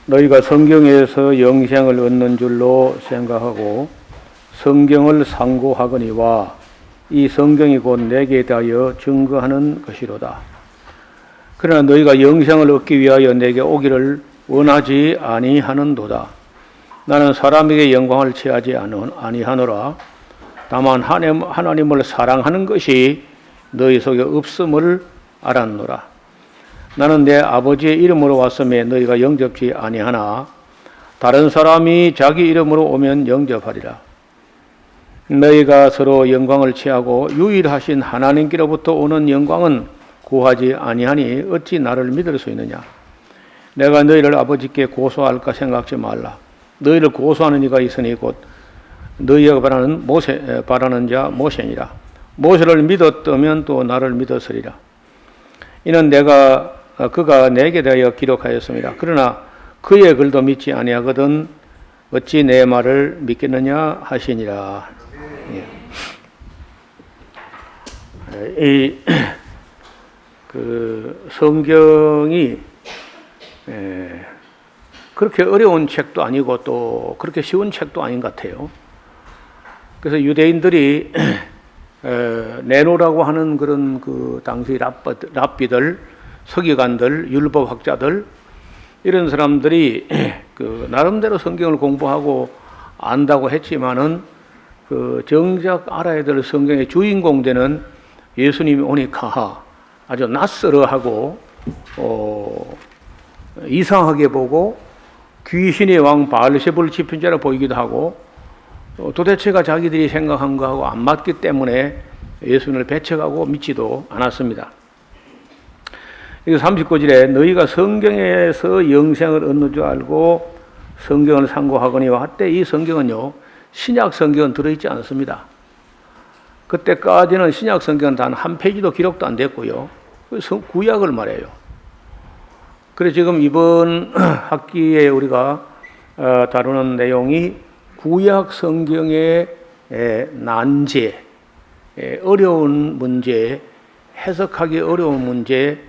너희가 성경에서 영생을 얻는 줄로 생각하고 성경을 상고하거니와 이 성경이 곧 내게 대하여 증거하는 것이로다. 그러나 너희가 영생을 얻기 위하여 내게 오기를 원하지 아니하는도다. 나는 사람에게 영광을 취하지 아니하노라. 다만 하나님을 사랑하는 것이 너희 속에 없음을 알았노라. 나는 내 아버지의 이름으로 왔음에 너희가 영접지 아니하나 다른 사람이 자기 이름으로 오면 영접하리라. 너희가 서로 영광을 취하고 유일하신 하나님께로부터 오는 영광은 구하지 아니하니 어찌 나를 믿을 수 있느냐. 내가 너희를 아버지께 고소할까 생각지 말라. 너희를 고소하는 이가 있으니 곧 너희가 바라는 자 모세니라. 모세를 믿었다면 또 나를 믿었으리라. 이는 그가 내게 대하여 기록하였습니다. 그러나 그의 글도 믿지 아니하거든 어찌 내 말을 믿겠느냐 하시니라. 성경이 그렇게 어려운 책도 아니고 또 그렇게 쉬운 책도 아닌 것 같아요. 그래서 유대인들이 내노라고 하는 그런 그 당시 랍비들, 서기관들, 율법학자들 이런 사람들이 그 나름대로 성경을 공부하고 안다고 했지만은 그 정작 알아야 될 성경의 주인공 되는 예수님이 오니까 아주 낯설어하고 이상하게 보고 귀신의 왕 바알세불을 지핀 자로 보이기도 하고 도대체가 자기들이 생각한 거하고 안 맞기 때문에 예수님을 배척하고 믿지도 않았습니다. 39절에 너희가 성경에서 영생을 얻는 줄 알고 성경을 상고하거니와 할때 이 성경은요 신약 성경은 들어있지 않습니다. 그때까지는 신약 성경은 단 한 페이지도 기록도 안 됐고요. 구약을 말해요. 그래서 지금 이번 학기에 우리가 다루는 내용이 구약 성경의 난제, 어려운 문제, 해석하기 어려운 문제,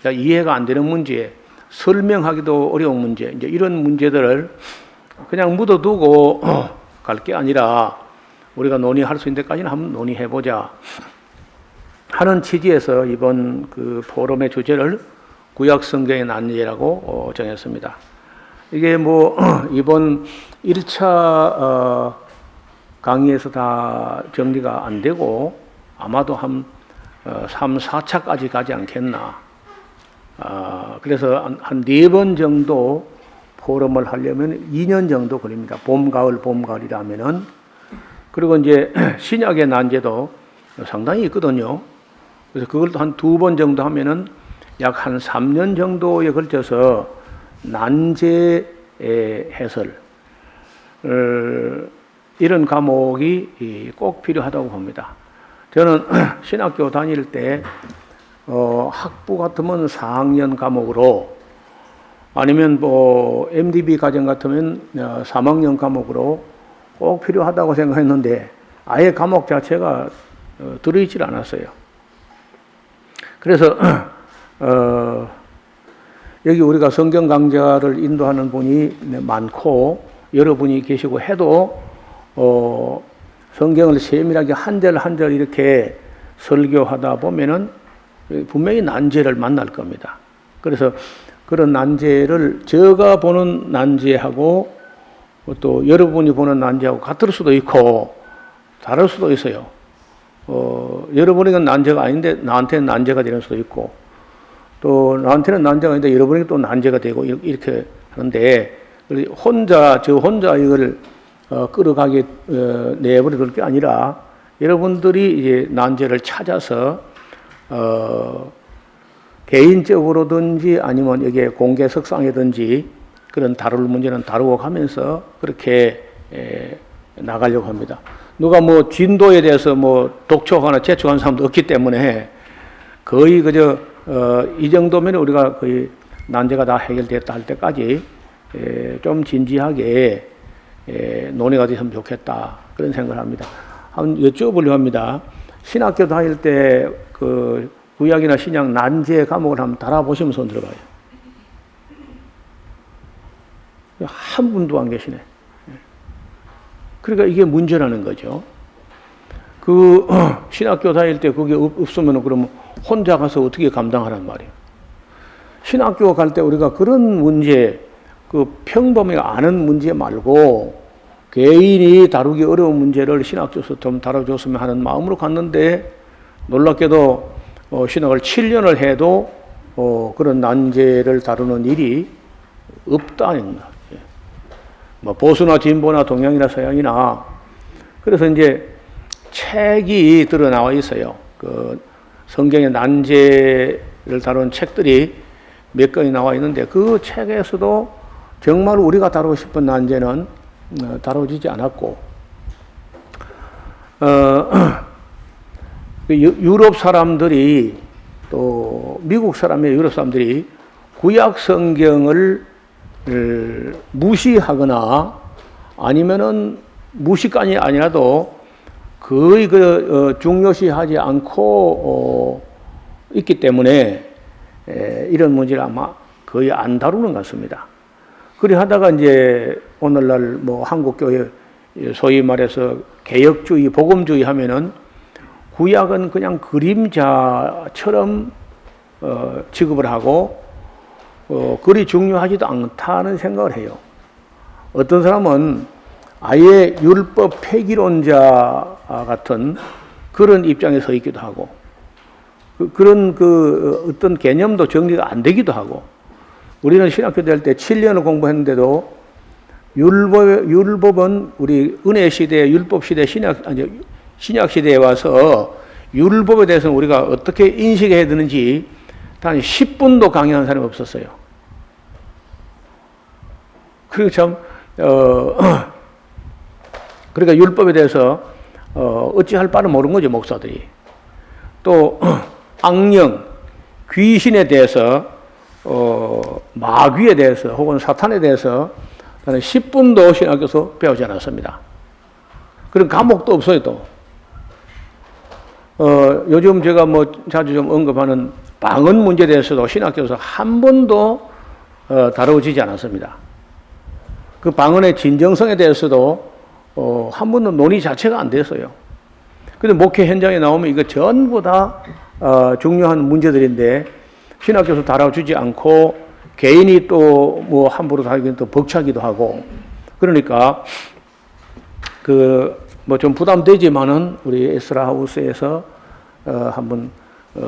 이해가 안 되는 문제, 설명하기도 어려운 문제, 이제 이런 문제들을 그냥 묻어두고 갈 게 아니라 우리가 논의할 수 있는 데까지는 한번 논의해보자 하는 취지에서 이번 그 포럼의 주제를 구약 성경의 난제라고 정했습니다. 이게 뭐 이번 1차 강의에서 다 정리가 안 되고 아마도 한 3, 4차까지 가지 않겠나. 그래서 한 4번 정도 포럼을 하려면 2년 정도 걸립니다. 봄, 가을, 봄, 가을이라면은. 그리고 이제 신약의 난제도 상당히 있거든요. 그래서 그걸 한 2번 정도 하면은 약 한 3년 정도에 걸쳐서 난제의 해설, 이런 과목이 꼭 필요하다고 봅니다. 저는 신학교 다닐 때 학부 같으면 4학년 과목으로 아니면 뭐 MDB 과정 같으면 3학년 과목으로 꼭 필요하다고 생각했는데 아예 과목 자체가 들어있질 않았어요. 그래서 여기 우리가 성경 강좌를 인도하는 분이 많고 여러분이 계시고 해도 성경을 세밀하게 한 절 한 절 이렇게 설교하다 보면은 분명히 난제를 만날 겁니다. 그래서 그런 난제를 제가 보는 난제하고 또 여러분이 보는 난제하고 같을 수도 있고 다를 수도 있어요. 여러분에게는 난제가 아닌데 나한테는 난제가 되는 수도 있고 또 나한테는 난제가 아닌데 여러분에게 또 난제가 되고 이렇게 하는데 저 혼자 이걸 끌어가게 내버려 게 아니라 여러분들이 이제 난제를 찾아서 개인적으로든지 아니면 여기에 공개 석상이든지 그런 다룰 문제는 다루고 가면서 그렇게 나가려고 합니다. 누가 뭐 진도에 대해서 뭐 독촉하거나 재촉하는 사람도 없기 때문에 거의 그저 이 정도면 우리가 거의 난제가 다 해결됐다 할 때까지 좀 진지하게 논의가 됐으면 좋겠다 그런 생각을 합니다. 한번 여쭤보려고 합니다. 신학교 다닐 때 그 구약이나 신약 난제 과목을 한번 달아보시면 손 들어봐요. 한 분도 안 계시네. 그러니까 이게 문제라는 거죠. 신학교 다닐 때 그게 없으면 그러면 혼자 가서 어떻게 감당하란 말이에요. 신학교 갈 때 우리가 그런 문제, 평범히 아는 문제 말고 개인이 다루기 어려운 문제를 신학교에서 좀 다뤄줬으면 하는 마음으로 갔는데 놀랍게도 신학을 7년을 해도 그런 난제를 다루는 일이 없다는 거예요. 뭐 보수나 진보나 동양이나 서양이나. 그래서 이제 책이 들어 나와 있어요. 성경의 난제를 다룬 책들이 몇 권이 나와 있는데 그 책에서도 정말 우리가 다루고 싶은 난제는 다뤄지지 않았고, 유럽 사람들이 또 미국 사람의 유럽 사람들이 구약 성경을 무시하거나 아니면은 무시까지 아니라도 거의 중요시하지 않고 있기 때문에 이런 문제를 아마 거의 안 다루는 것 같습니다. 그래 하다가 이제 오늘날 뭐 한국교회 소위 말해서 개혁주의, 복음주의 하면은 구약은 그냥 그림자처럼 취급을 하고 그리 중요하지도 않다는 생각을 해요. 어떤 사람은 아예 율법 폐기론자 같은 그런 입장에 서 있기도 하고 그런 어떤 개념도 정리가 안 되기도 하고. 우리는 신학교 다닐 때 7년을 공부했는데도 율법은 우리 은혜 시대, 율법 시대, 신약 시대에 와서 율법에 대해서는 우리가 어떻게 인식해야 되는지 단 10분도 강의한 사람이 없었어요. 그리고 참 그러니까 율법에 대해서 어찌할 바를 모르는 거죠, 목사들이. 또 악령, 귀신에 대해서 마귀에 대해서 혹은 사탄에 대해서 나는 10분도 신학교에서 배우지 않았습니다. 그런 과목도 없어요, 또. 요즘 제가 뭐 자주 좀 언급하는 방언 문제에 대해서도 신학교에서 한 번도 다루어지지 않았습니다. 그 방언의 진정성에 대해서도 한 번도 논의 자체가 안 됐어요. 근데 목회 현장에 나오면 이거 전부 다 중요한 문제들인데 신학교에서 다뤄주지 않고 개인이 또 뭐 함부로 다루기는 또 벅차기도 하고 그러니까 뭐 좀 부담되지만은 우리 에스라 하우스에서 한번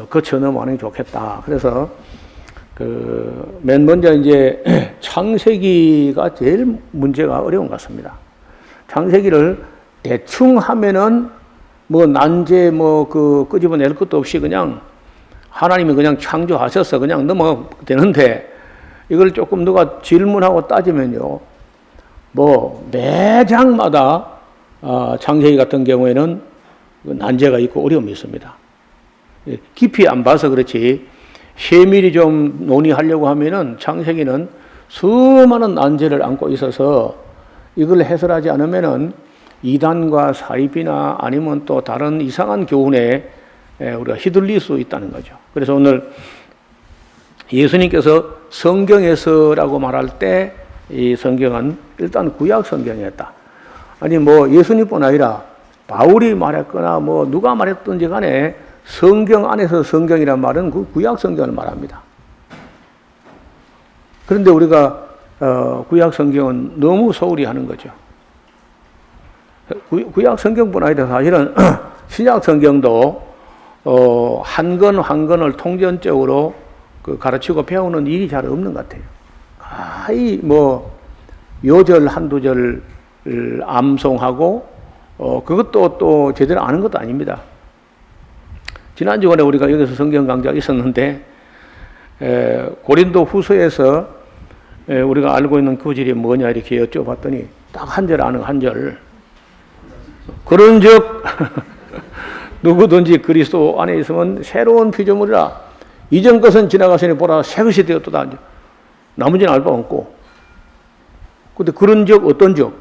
거쳐 넘어가는 게 좋겠다. 그래서 맨 먼저 이제 창세기가 제일 문제가 어려운 것 같습니다. 창세기를 대충 하면은 뭐 난제 끄집어낼 것도 없이 그냥 하나님이 그냥 창조하셔서 그냥 넘어가면 되는데 이걸 조금 누가 질문하고 따지면요. 뭐 매장마다 창세기 같은 경우에는 난제가 있고 어려움이 있습니다. 깊이 안 봐서 그렇지 세밀히 좀 논의하려고 하면은 창세기는 수많은 난제를 안고 있어서 이걸 해설하지 않으면은 이단과 사이비나 아니면 또 다른 이상한 교훈에 우리가 휘둘릴 수 있다는 거죠. 그래서 오늘 예수님께서 성경에서라고 말할 때 이 성경은 일단 구약 성경이었다. 아니 뭐 예수님뿐 아니라 바울이 말했거나 뭐 누가 말했든지 간에 성경 안에서 성경이란 말은 그 구약 성경을 말합니다. 그런데 우리가 구약 성경은 너무 소홀히 하는 거죠. 구약 성경뿐 아니라 사실은 신약 성경도 한 권 한 권을 통전적으로 가르치고 배우는 일이 잘 없는 것 같아요. 거의 뭐 요절 한두 절 암송하고 그것도 또 제대로 아는 것도 아닙니다. 지난주간에 우리가 여기서 성경 강좌가 있었는데 고린도 후서에서 우리가 알고 있는 구절이 뭐냐 이렇게 여쭤봤더니 딱 한 절 아는 한 절. 그런즉 누구든지 그리스도 안에 있으면 새로운 피조물이라 이전 것은 지나가시니 보라 새 것이 되었도다. 나머지는 알 바 없고. 근데 그런즉 어떤 적?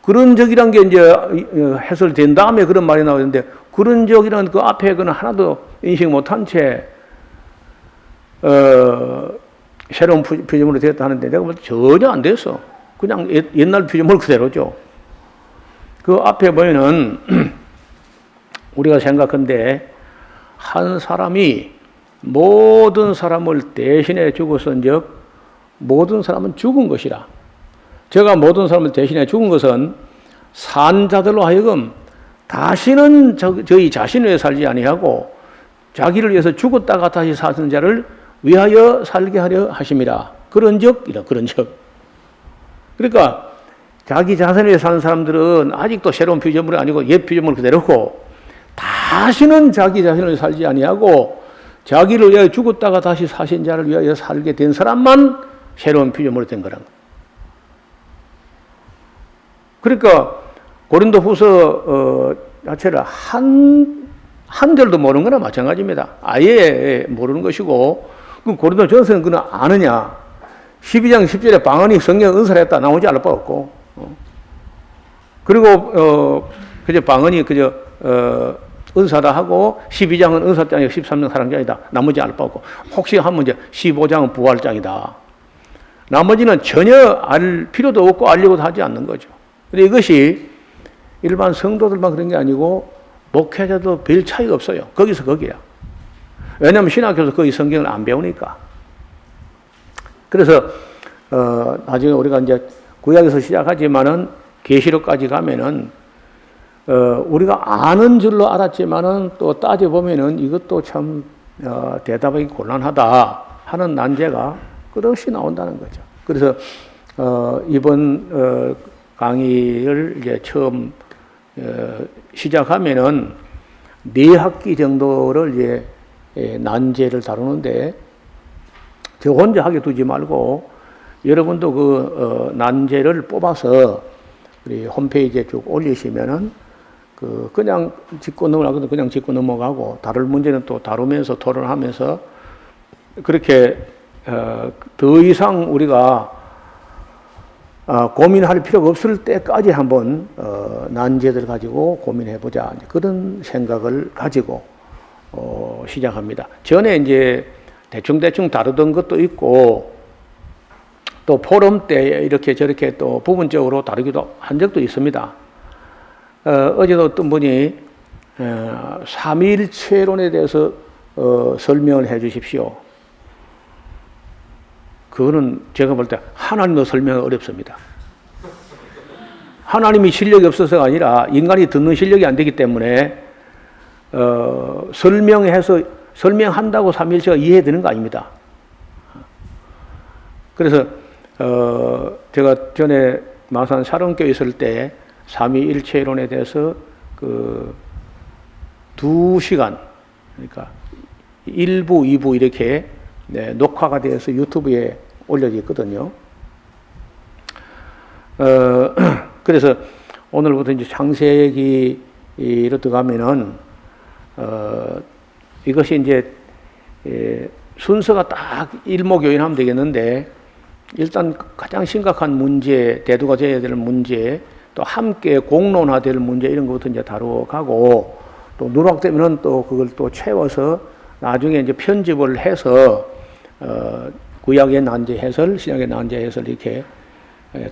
그런적이란 게 이제 해설된 다음에 그런 말이 나오는데 그런적이라는 그 앞에 그는 하나도 인식 못한 채 새로운 피조물이 되었다 하는데 내가 볼 때 전혀 안 됐어. 그냥 옛날 피조물 그대로죠. 그 앞에 보면은 우리가 생각한데 한 사람이 모든 사람을 대신해 죽었은즉 모든 사람은 죽은 것이라. 제가 모든 사람을 대신해 죽은 것은 산 자들로 하여금 다시는 저희 자신을 위해 살지 아니하고 자기를 위해서 죽었다가 다시 사는 자를 위하여 살게 하려 하심이라. 그런즉 그러니까 자기 자신을 위해 사는 사람들은 아직도 새로운 피조물이 아니고 옛 피조물 그대로고 다시는 자기 자신을 위해 살지 아니하고 자기를 위하여 죽었다가 다시 사신 자를 위하여 살게 된 사람만 새로운 피조물이 된 거란 거예요. 그러니까 고린도후서 자체를 한 절도 모르는 거나 마찬가지입니다. 아예 모르는 것이고, 그럼 고린도전서는 그는 아느냐? 12장 10절에 방언이 성령 은사를 했다 나오지 않을 바 없고, 그리고 그저 방언이 그저 은사다 하고 12장은 은사장이고 13장 사랑장이다 나머지 알 바 없고, 혹시 하면 이제 15장은 부활장이다. 나머지는 전혀 알 필요도 없고 알려고도 하지 않는 거죠. 근데 이것이 일반 성도들만 그런 게 아니고 목회자도 별 차이가 없어요. 거기서 거기야. 왜냐하면 신학교에서 거기 성경을 안 배우니까. 그래서 나중에 우리가 이제 구약에서 시작하지만은 계시록까지 가면은 우리가 아는 줄로 알았지만은 또 따져 보면은 이것도 참 대답하기 곤란하다 하는 난제가 끝없이 나온다는 거죠. 그래서 이번 강의를 이제 처음 시작하면은 4학기 정도를 이제 난제를 다루는데 저 혼자 하게 두지 말고 여러분도 그 난제를 뽑아서 우리 홈페이지에 쭉 올리시면은 그냥 짚고 넘어가거든 그냥 짚고 넘어가고 다룰 문제는 또 다루면서 토론하면서 그렇게 더 이상 우리가 고민할 필요가 없을 때까지 한번 난제들 가지고 고민해보자 그런 생각을 가지고 시작합니다. 전에 이제 대충 다루던 것도 있고 또 포럼 때 이렇게 저렇게 또 부분적으로 다루기도 한 적도 있습니다. 어제도 어떤 분이 삼위일체론에 대해서 설명을 해 주십시오. 그거는 제가 볼 때 하나님도 설명이 어렵습니다. 하나님이 실력이 없어서가 아니라 인간이 듣는 실력이 안 되기 때문에 설명한다고 삼위일체가 이해되는 거 아닙니다. 그래서 제가 전에 마산 사롱교회 있을 때 삼위일체론에 대해서 2시간 그러니까 1부, 2부 이렇게 녹화가 되어서 유튜브에 올려져 있거든요. 그래서 오늘부터 이제 창세기로 들어가면은 이것이 이제 순서가 딱 일목요연하면 되겠는데 일단 가장 심각한 문제, 대두가 되어야 될 문제, 또 함께 공론화될 문제 이런 것부터 이제 다뤄가고 또 누락되면은 또 그걸 또 채워서 나중에 이제 편집을 해서 구약의 난제 해설, 신약의 난제 해설 이렇게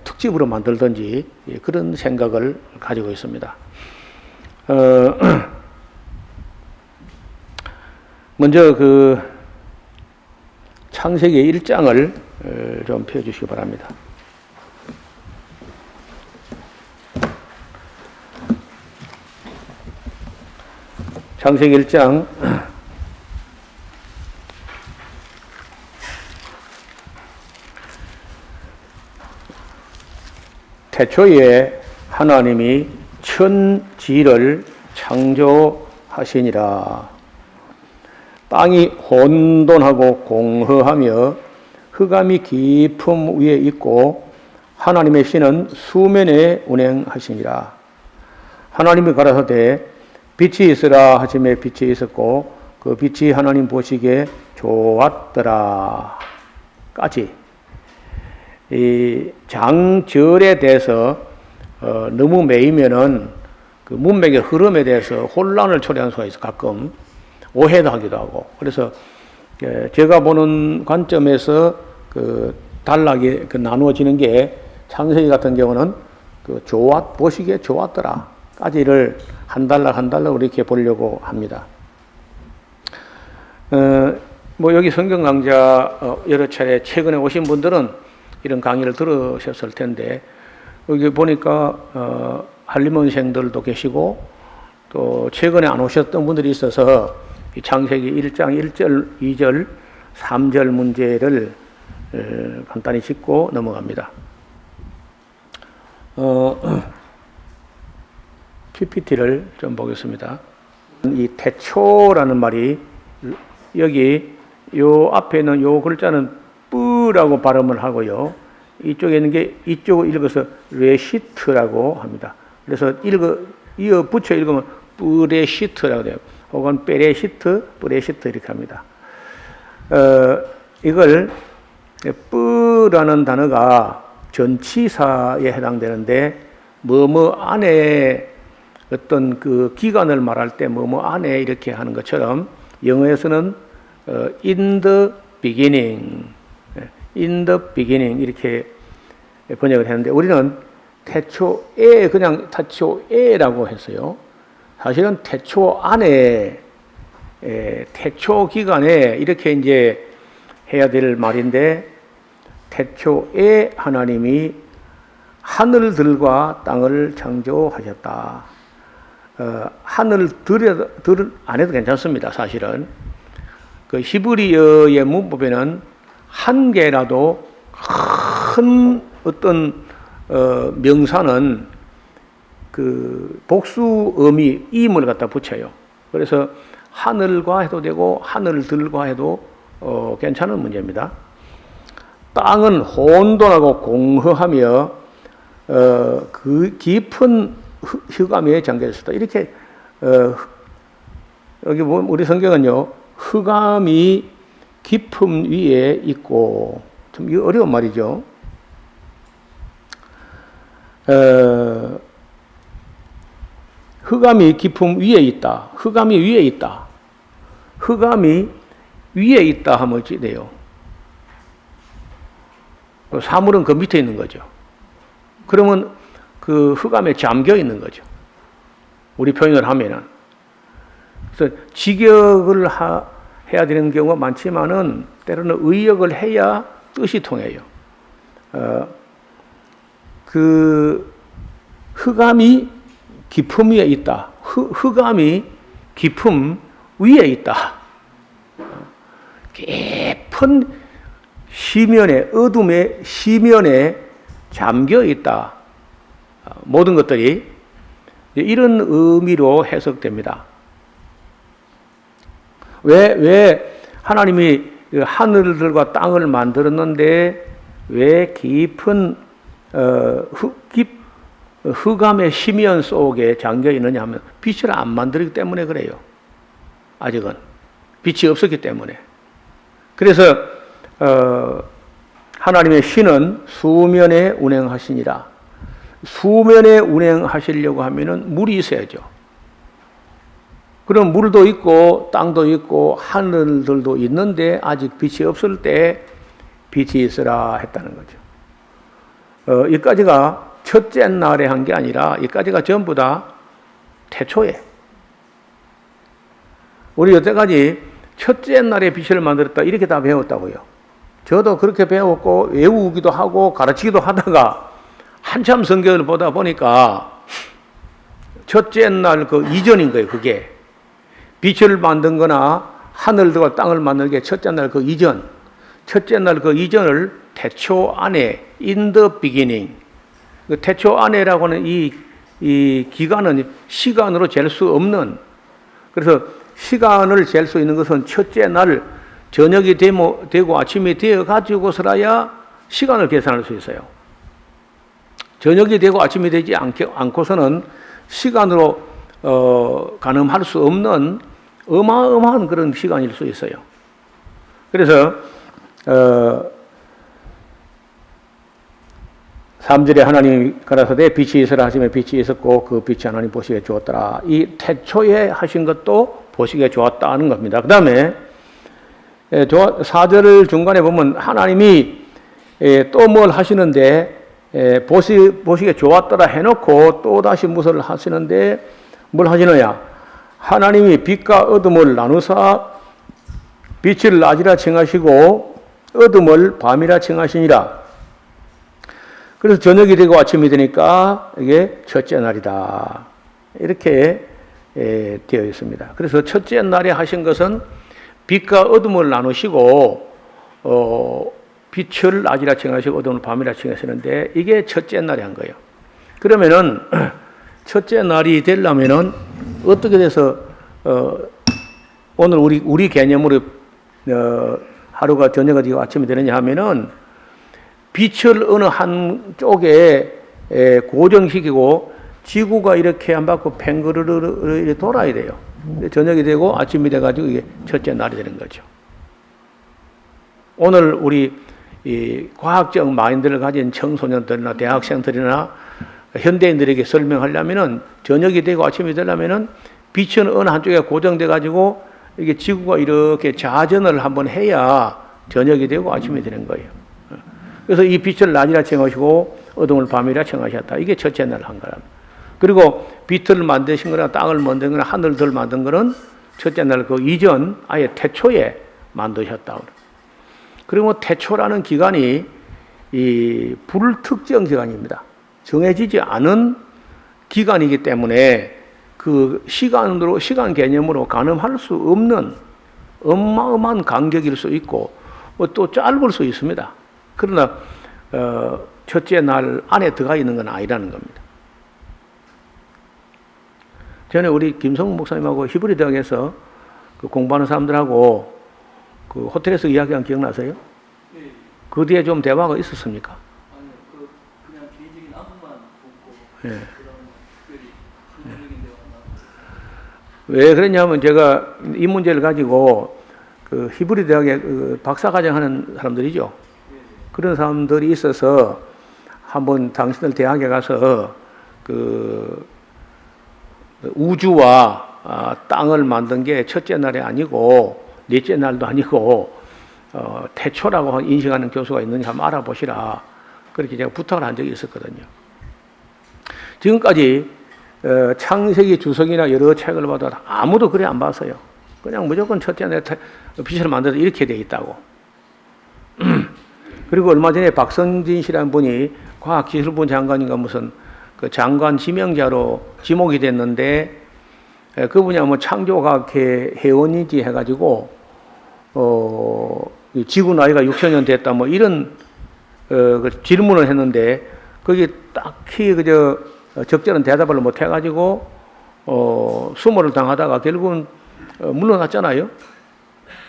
특집으로 만들든지 그런 생각을 가지고 있습니다. 먼저 창세기 1장을 좀 펴주시기 바랍니다. 창세기 1장 태초에 하나님이 천지를 창조하시니라. 땅이 혼돈하고 공허하며 흑암이 깊음 위에 있고 하나님의 신은 수면에 운행하시니라. 하나님이 가라사대 빛이 있으라 하시매 빛이 있었고 그 빛이 하나님 보시기에 좋았더라. 까지 이 장절에 대해서 너무 매이면은 그 문맥의 흐름에 대해서 혼란을 초래하는 수가 있어. 가끔 오해도 하기도 하고. 그래서 제가 보는 관점에서 단락이 나누어지는 게 창세기 같은 경우는 보시기에 좋았더라까지를 한 단락 한 단락 이렇게 보려고 합니다. 여기 성경 강좌 여러 차례 최근에 오신 분들은 이런 강의를 들으셨을 텐데, 여기 보니까 한림원생들도 계시고 또 최근에 안 오셨던 분들이 있어서 이 창세기 1장 1절, 2절, 3절 문제를 간단히 짚고 넘어갑니다. PPT를 좀 보겠습니다. 이 태초라는 말이 여기 요 앞에 있는 요 글자는 뿌라고 발음을 하고요. 이쪽에 있는 게 이쪽을 읽어서 레시트라고 합니다. 그래서 이어 붙여 읽으면 뿌레시트라고 돼요. 혹은 베레시트, 뿌레시트 이렇게 합니다. 이걸 뿌라는 단어가 전치사에 해당되는데 뭐뭐 안에 어떤 기간을 말할 때 뭐뭐 안에 이렇게 하는 것처럼 영어에서는 in the beginning 이렇게 번역을 했는데 우리는 태초에 그냥 태초에라고 했어요. 사실은 태초 안에 태초 기간에 이렇게 이제 해야 될 말인데, 태초에 하나님이 하늘들과 땅을 창조하셨다. 하늘들 안 해도 괜찮습니다. 사실은 히브리어의 문법에는 한 개라도 큰 어떤 명사는 복수 의미 임을 갖다 붙여요. 그래서 하늘과 해도 되고 하늘들과 해도 괜찮은 문제입니다. 땅은 혼돈하고 공허하며 그 깊은 흑암에 잠겨 있었다. 이렇게 여기 보면 우리 성경은요, 흑암이 깊음 위에 있고, 좀 어려운 말이죠. 흑암이 깊음 위에 있다. 흑암이 위에 있다. 흑암이 위에 있다 하면 어찌 돼요? 사물은 그 밑에 있는 거죠. 그러면 그 흑암에 잠겨 있는 거죠. 우리 표현을 하면은. 그래서 직역을 해야 되는 경우가 많지만은 때로는 의역을 해야 뜻이 통해요. 흑암이 깊음 위에 있다. 흑암이 깊음 위에 있다. 깊은 시면에, 어둠의 시면에 잠겨 있다. 모든 것들이 이런 의미로 해석됩니다. 왜 하나님이 하늘들과 땅을 만들었는데 왜 깊은 흑암의 심연 속에 잠겨 있느냐 하면 빛을 안 만들기 때문에 그래요. 아직은 빛이 없었기 때문에. 그래서 하나님의 신은 수면에 운행하시니라. 수면에 운행하시려고 하면은 물이 있어야죠. 그럼 물도 있고 땅도 있고 하늘들도 있는데 아직 빛이 없을 때 빛이 있으라 했다는 거죠. 이까지가 첫째 날에 한 게 아니라 이까지가 전부 다 태초에. 우리 여태까지 첫째 날에 빛을 만들었다 이렇게 다 배웠다고요. 저도 그렇게 배웠고 외우기도 하고 가르치기도 하다가 한참 성경을 보다 보니까 첫째 날 그 이전인 거예요. 그게 빛을 만든 거나 하늘과 땅을 만든 게 첫째 날 그 이전, 첫째 날 그 이전을 태초 안에 in the beginning. 그 태초 안에라고 하는 이 기간은 시간으로 잴 수 없는, 그래서 시간을 잴 수 있는 것은 첫째 날 저녁이 되고 아침이 되어 가지고서라야 시간을 계산할 수 있어요. 저녁이 되고 아침이 되지 않고서는 시간으로 가늠할 수 없는 어마어마한 그런 시간일 수 있어요. 그래서 3절에 하나님이 가라사대 빛이 있으라 하시면 빛이 있었고 그 빛이 하나님 보시기에 좋았더라. 이 태초에 하신 것도 보시기에 좋았다는 겁니다. 그 다음에 4절 중간에 보면 하나님이 또 뭘 하시는데 보시기에 좋았더라 해놓고 또 다시 무엇을 하시는데 뭘 하시느냐? 하나님이 빛과 어둠을 나누사 빛을 낮이라 칭하시고 어둠을 밤이라 칭하시니라. 그래서 저녁이 되고 아침이 되니까 이게 첫째 날이다. 이렇게 되어 있습니다. 그래서 첫째 날에 하신 것은 빛과 어둠을 나누시고 빛을 낮이라 칭하시고 어둠을 밤이라 칭하시는데 이게 첫째 날에 한 거예요. 그러면은 첫째 날이 되려면은 어떻게 돼서 오늘 우리 개념으로 하루가 저녁이 되고 아침이 되느냐 하면은 빛을 어느 한 쪽에 고정시키고 지구가 이렇게 한 바퀴 팽그르르 돌아야 돼요. 저녁이 되고 아침이 돼가지고 이게 첫째 날이 되는 거죠. 오늘 우리 이 과학적 마인드를 가진 청소년들이나 대학생들이나 현대인들에게 설명하려면은 저녁이 되고 아침이 되려면은 빛은 어느 한쪽에 고정돼 가지고 이게 지구가 이렇게 자전을 한번 해야 저녁이 되고 아침이 되는 거예요. 그래서 이 빛을 낮이라 칭하시고 어둠을 밤이라 칭하셨다. 이게 첫째 날 한 거랍니다. 그리고 빛을 만드신 거나 땅을 만든 거나 하늘들 만든 거는 첫째 날 그 이전 아예 태초에 만드셨다. 그리고 태초라는 기간이 이 불특정 기간입니다. 정해지지 않은 기간이기 때문에 그 시간 개념으로 가늠할 수 없는 어마어마한 간격일 수 있고 또 짧을 수 있습니다. 그러나 첫째 날 안에 들어가 있는 건 아니라는 겁니다. 전에 우리 김성국 목사님하고 히브리 대학에서 그 공부하는 사람들하고 그 호텔에서 이야기한 기억나세요? 네. 그 뒤에 좀 대화가 있었습니까? 아니요, 그냥 개인적인 안부만 묻고 네. 그런 특별히 긍정적인 대화가 왜 그랬냐면 제가 이 문제를 가지고 그 히브리 대학에 그 박사과정 하는 사람들이죠. 네. 그런 사람들이 있어서 한번 당신들 대학에 가서 그 우주와 땅을 만든 게 첫째 날이 아니고 넷째 날도 아니고 태초라고 인식하는 교수가 있는지 한번 알아보시라. 그렇게 제가 부탁을 한 적이 있었거든요. 지금까지 창세기 주석이나 여러 책을 봐도 아무도 그래 안 봤어요. 그냥 무조건 첫째 날에 빛을 만들어서 이렇게 돼 있다고. 그리고 얼마 전에 박성진 씨라는 분이 과학기술부 장관인가 무슨 그 장관 지명자로 지목이 됐는데 그분이 뭐 창조과학회 회원이지 해가지고 지구 나이가 6천년 됐다 뭐 이런 그 질문을 했는데 거기 딱히 그저 적절한 대답을 못 해가지고 수모를 당하다가 결국은 물러났잖아요.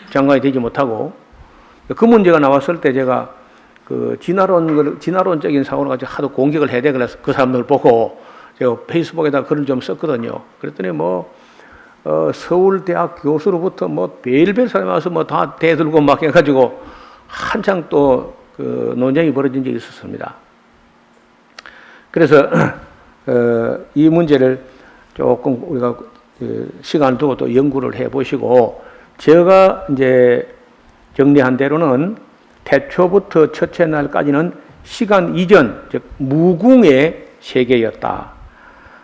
장관이 되지 못하고 그 문제가 나왔을 때 제가 그 진화론적인 사고를 가지고 하도 공격을 해야 돼. 그래서 그 사람들 보고 제가 페이스북에다 글을 좀 썼거든요. 그랬더니 서울대학 교수로부터 별별 사람이 와서 다 대들고 막 해가지고 한창 또 그 논쟁이 벌어진 적이 있었습니다. 그래서 이 문제를 조금 우리가 시간을 두고 또 연구를 해 보시고 제가 이제 정리한 대로는 태초부터 첫째 날까지는 시간 이전, 즉 무궁의 세계였다.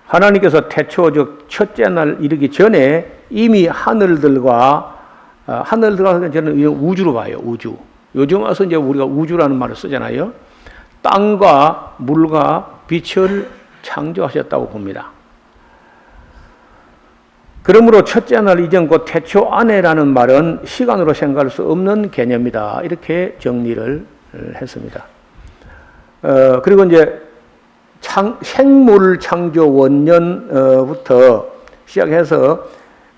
하나님께서 태초, 즉 첫째 날 이르기 전에 이미 하늘들과 저는 우주로 봐요. 우주. 요즘 와서 이제 우리가 우주라는 말을 쓰잖아요. 땅과 물과 빛을 창조하셨다고 봅니다. 그러므로 첫째 날 이전 곧 태초 안에라는 말은 시간으로 생각할 수 없는 개념이다. 이렇게 정리를 했습니다. 그리고 이제 생물 창조 원년부터 시작해서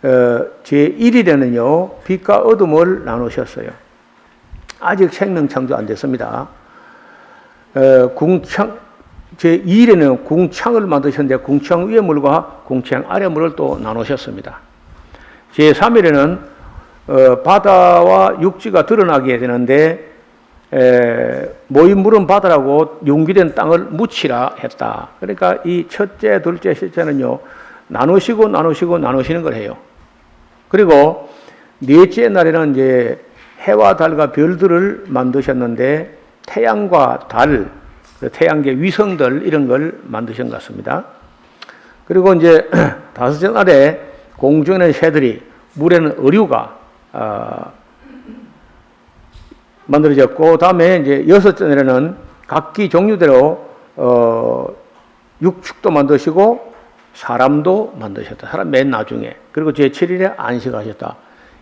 제1일에는요 빛과 어둠을 나누셨어요. 아직 생명 창조 안 됐습니다. 제2일에는 궁창을 만드셨는데 궁창 위의 물과 궁창 아래 물을 또 나누셨습니다. 제3일에는 바다와 육지가 드러나게 되는데 모인 물은 바다라고 융기된 땅을 묻히라 했다. 그러니까 이 첫째, 둘째, 셋째는요 나누시는 걸 해요. 그리고 넷째 날에는 이제 해와 달과 별들을 만드셨는데 태양과 달, 태양계 위성들 이런 걸 만드신 것 같습니다. 그리고 이제 다섯째 날에 공중에는 새들이, 물에는 어류가 만들어졌고, 다음에 이제 여섯째 날에는 각기 종류대로 육축도 만드시고 사람도 만드셨다. 사람 맨 나중에. 그리고 제7일에 안식하셨다.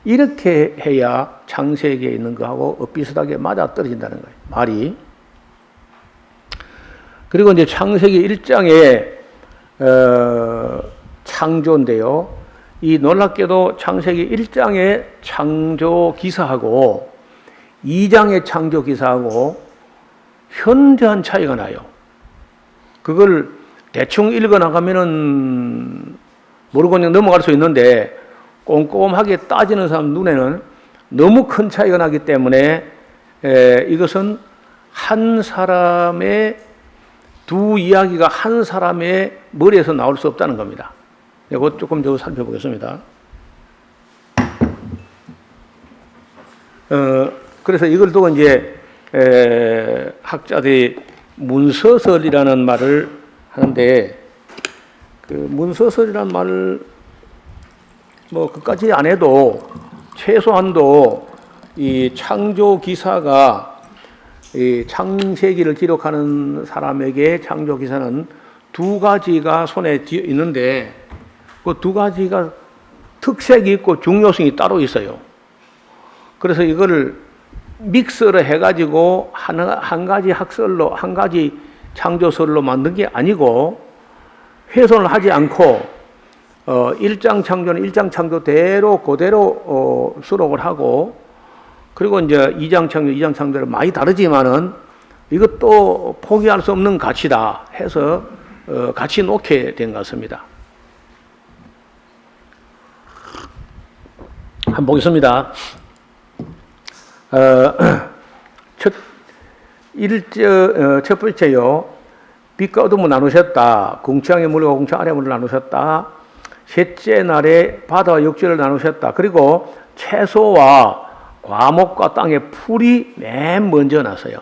이렇게 해야 창세기에 있는 거하고 비슷하게 맞아 떨어진다는 거예요. 말이. 그리고 이제 창세기 1장에 창조인데요. 이 놀랍게도 창세기 1장의 창조 기사하고 2장의 창조 기사하고 현저한 차이가 나요. 그걸 대충 읽어 나가면은 모르고 그냥 넘어갈 수 있는데 꼼꼼하게 따지는 사람 눈에는 너무 큰 차이가 나기 때문에 이것은 한 사람의 두 이야기가 한 사람의 머리에서 나올 수 없다는 겁니다. 이거 조금 더 살펴보겠습니다. 그래서 이걸 두고 이제 학자들이 문서설이라는 말을 하는데, 그 문서설이라는 말을 뭐 그까지 안 해도 최소한도 이 창조 기사가 이 창세기를 기록하는 사람에게 창조 기사는 두 가지가 손에 쥐어 있는데 그 두 가지가 특색이 있고 중요성이 따로 있어요. 그래서 이거를 믹스를 해가지고 한 가지 학설로, 한 가지 창조설로 만든 게 아니고 훼손을 하지 않고 1장 창조는 1장 창조대로 그대로 수록을 하고, 그리고 이제 2장 창조, 2장 창조는 많이 다르지만은 이것도 포기할 수 없는 가치다 해서 같이 놓게 된 것 같습니다. 한번 보겠습니다. 첫 번째요. 빛과 어둠을 나누셨다. 궁창의 물과 궁창 아래 물을 나누셨다. 셋째 날에 바다와 육지를 나누셨다. 그리고 채소와 과목과 땅의 풀이 맨 먼저 났어요.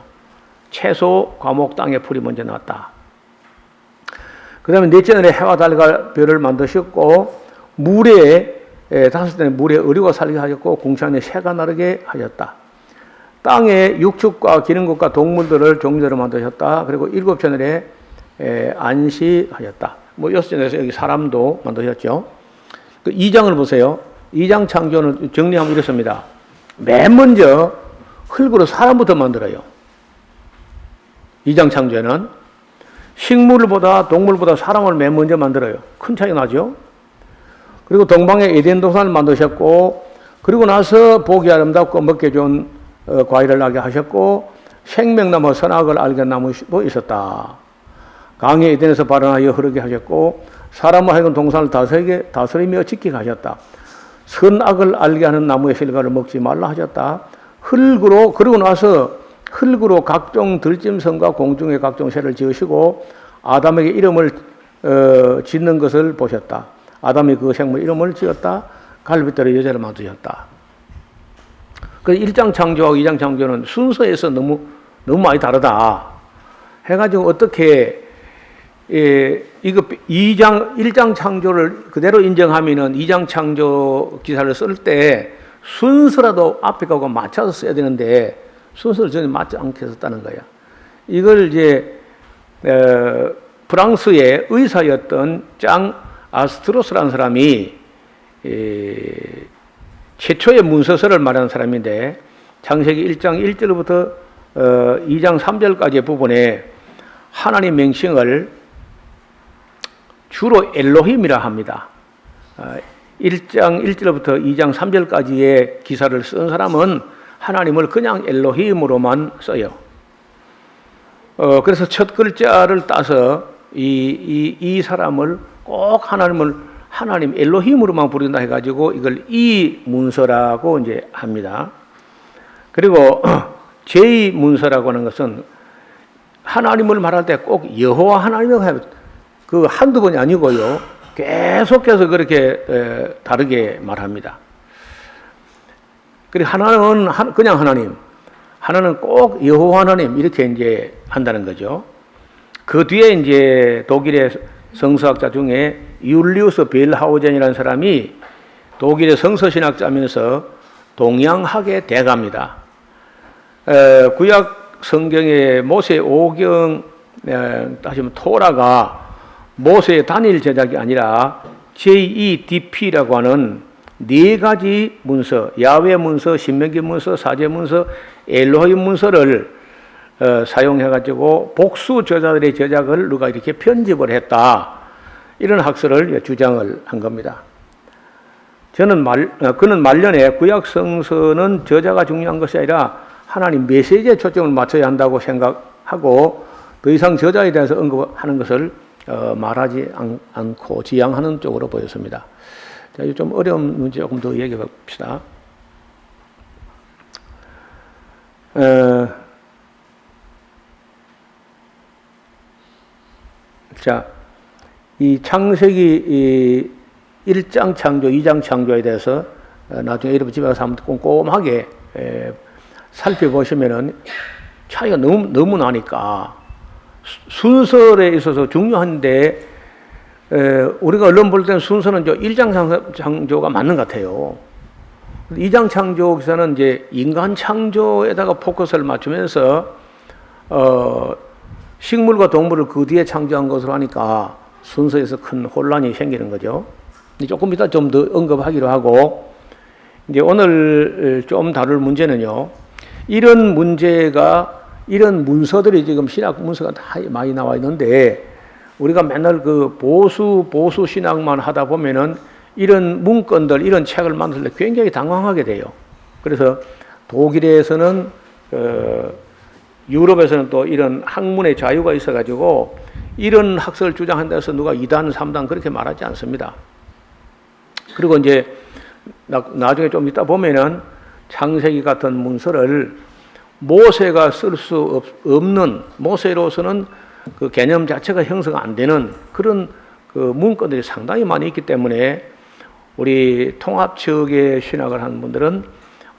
채소, 과목, 땅의 풀이 먼저 났다. 그 다음에 넷째 날에 해와 달과 별을 만드셨고, 물에 다섯째 날에 물에 어류가 살게 하셨고, 궁창에 새가 나르게 하셨다. 땅에 육축과 기는 것과 동물들을 종류대로 만드셨다. 그리고 일곱째 날에 안식하셨다. 뭐 여섯째 날에서 여기 사람도 만드셨죠. 그 2장을 보세요. 2장 창조는 정리하면 이렇습니다. 맨 먼저 흙으로 사람부터 만들어요. 2장 창조에는 식물보다 동물보다 사람을 맨 먼저 만들어요. 큰 차이 나죠. 그리고 동방에 에덴 동산을 만드셨고, 그리고 나서 보기 아름답고 먹기 좋은 과일을 나게 하셨고, 생명나무 선악을 알게 한 나무도 있었다. 강의 에덴에서 발원하여 흐르게 하셨고, 사람을 하여금 동산을 다스리며 지키게 하셨다. 선악을 알게 하는 나무의 실과를 먹지 말라 하셨다. 그러고 나서 흙으로 각종 들짐승과 공중의 각종 새를 지으시고 아담에게 이름을 짓는 것을 보셨다. 아담이 그 생물 이름을 지었다. 갈빗대로 여자를 만드셨다. 그 1장 창조하고 2장 창조는 순서에서 너무 많이 다르다 해가지고 어떻게 이거 1장 창조를 그대로 인정하면은 2장 창조 기사를 쓸 때 순서라도 앞에 가고 맞춰서 써야 되는데 순서를 전혀 맞지 않게 썼다는 거야. 이걸 이제 프랑스의 의사였던 짱 아스트로스라는 사람이 최초의 문서서를 말하는 사람인데, 창세기 1장 1절부터 2장 3절까지의 부분에 하나님 명칭을 주로 엘로힘이라 합니다. 1장 1절부터 2장 3절까지의 기사를 쓴 사람은 하나님을 그냥 엘로힘으로만 써요. 그래서 첫 글자를 따서 이 사람을 꼭 하나님 엘로힘으로만 부른다 해가지고 이걸 이 문서라고 이제 합니다. 그리고 제2 문서라고 하는 것은 하나님을 말할 때 꼭 여호와 하나님을 해요. 그 한두 번이 아니고요. 계속해서 그렇게 다르게 말합니다. 그리고 하나는 그냥 하나님, 하나는 꼭 여호와 하나님 이렇게 이제 한다는 거죠. 그 뒤에 이제 독일의 성서학자 중에 율리우스 벨하우젠이라는 사람이 독일의 성서신학자면서 동양학의 대가입니다. 구약 성경의 모세 오경, 다시 말하면 토라가 모세의 단일 제작이 아니라 JEDP라고 하는 네 가지 문서, 야훼 문서, 신명기 문서, 사제 문서, 엘로힘 문서를 사용해가지고 복수 저자들의 제작을 누가 이렇게 편집을 했다. 이런 학설을 주장을 한 겁니다. 그는 말년에 구약 성서는 저자가 중요한 것이 아니라 하나님 메시지에 초점을 맞춰야 한다고 생각하고 더 이상 저자에 대해서 언급하는 것을 말하지 않고 지양하는 쪽으로 보였습니다. 자, 좀 어려운 문제 조금 더 얘기해 봅시다. 자, 이 창세기 1장 창조, 2장 창조에 대해서 나중에 여러분 집에 가서 한번 꼼꼼하게 살펴보시면은 차이가 너무 나니까 순서에 있어서 중요한데 우리가 언론 볼 때는 순서는 1장 창조가 맞는 것 같아요. 2장 창조 기사는 이제 인간 창조에다가 포커스를 맞추면서 식물과 동물을 그 뒤에 창조한 것으로 하니까 순서에서 큰 혼란이 생기는 거죠. 조금 이따 좀 더 언급하기로 하고, 이제 오늘 좀 다룰 문제는요, 이런 문서들이 지금 신학 문서가 다 많이 나와 있는데, 우리가 맨날 그 보수 신학만 하다 보면은 이런 문건들, 이런 책을 만들 때 굉장히 당황하게 돼요. 그래서 독일에서는, 유럽에서는 또 이런 학문의 자유가 있어가지고 이런 학설을 주장한다 해서 누가 2단, 3단 그렇게 말하지 않습니다. 그리고 이제 나중에 좀 이따 보면은 창세기 같은 문서를 모세가 쓸 수 없는, 모세로서는 그 개념 자체가 형성이 안 되는 그런 그 문건들이 상당히 많이 있기 때문에 우리 통합 측의 신학을 하는 분들은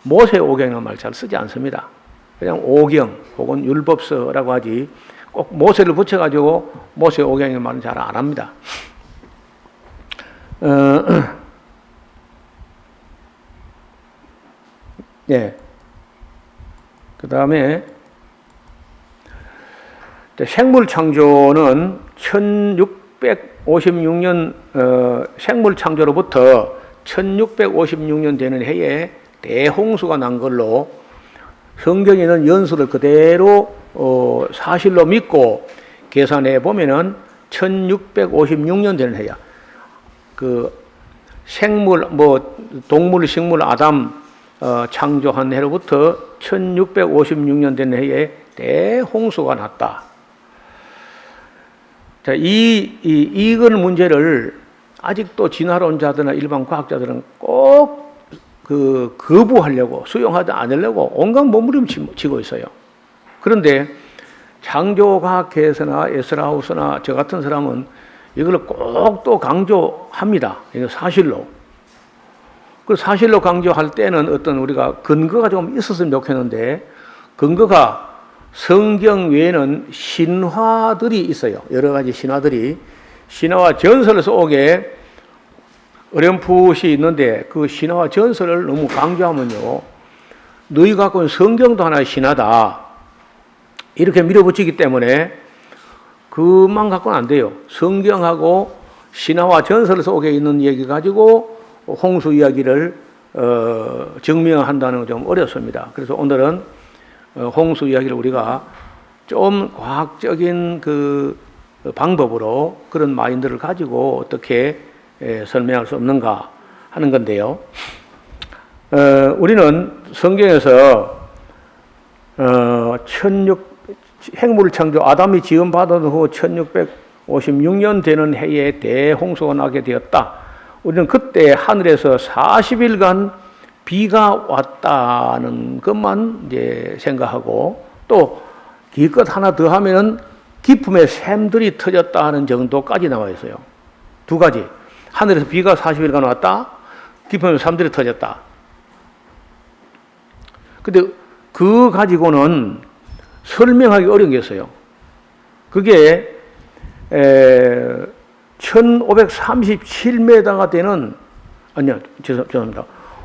모세 오경이라는 말 잘 쓰지 않습니다. 그냥 오경 혹은 율법서라고 하지 꼭 모세를 붙여가지고 모세 오경의 말은 잘 안 합니다. 네. 그 다음에 생물 창조는 1656년 생물 창조로부터 1656년 되는 해에 대홍수가 난 걸로 성경에는 연수를 그대로 사실로 믿고 계산해 보면은 1656년 되는 해야. 그 생물 동물, 식물, 아담 창조한 해로부터 1656년 된 해에 대홍수가 났다. 자, 이건 문제를 아직도 진화론자들이나 일반 과학자들은 꼭 거부하려고, 수용하지 않으려고 온갖 몸부림치고 있어요. 그런데 창조과학회에서나 에스라우스나 저 같은 사람은 이걸 꼭 또 강조합니다. 이거 사실로. 그 사실로 강조할 때는 어떤 우리가 근거가 좀 있었으면 좋겠는데, 근거가 성경 외에는 신화들이 있어요. 여러 가지 신화들이. 신화와 전설 속에 어렴풋이 있는데 그 신화와 전설을 너무 강조하면요, 너희 갖고 있는 성경도 하나의 신화다 이렇게 밀어붙이기 때문에 그만 갖고는 안 돼요. 성경하고 신화와 전설 속에 있는 얘기 가지고 홍수 이야기를 증명한다는 건 좀 어렵습니다. 그래서 오늘은 홍수 이야기를 우리가 좀 과학적인 그 방법으로 그런 마인드를 가지고 어떻게 설명할 수 없는가 하는 건데요. 우리는 성경에서 핵물 창조, 아담이 지음 받은 후 1656년 되는 해에 대홍수가 나게 되었다. 우리는 그때 하늘에서 40일간 비가 왔다는 것만 이제 생각하고, 또 기껏 하나 더 하면은 기품의 샘들이 터졌다 하는 정도까지 나와 있어요. 두 가지. 하늘에서 비가 40일간 왔다. 기품의 샘들이 터졌다. 근데 그 가지고는 설명하기 어려운 게 있어요. 그게 1537m가 되는, 아니요, 죄송합니다.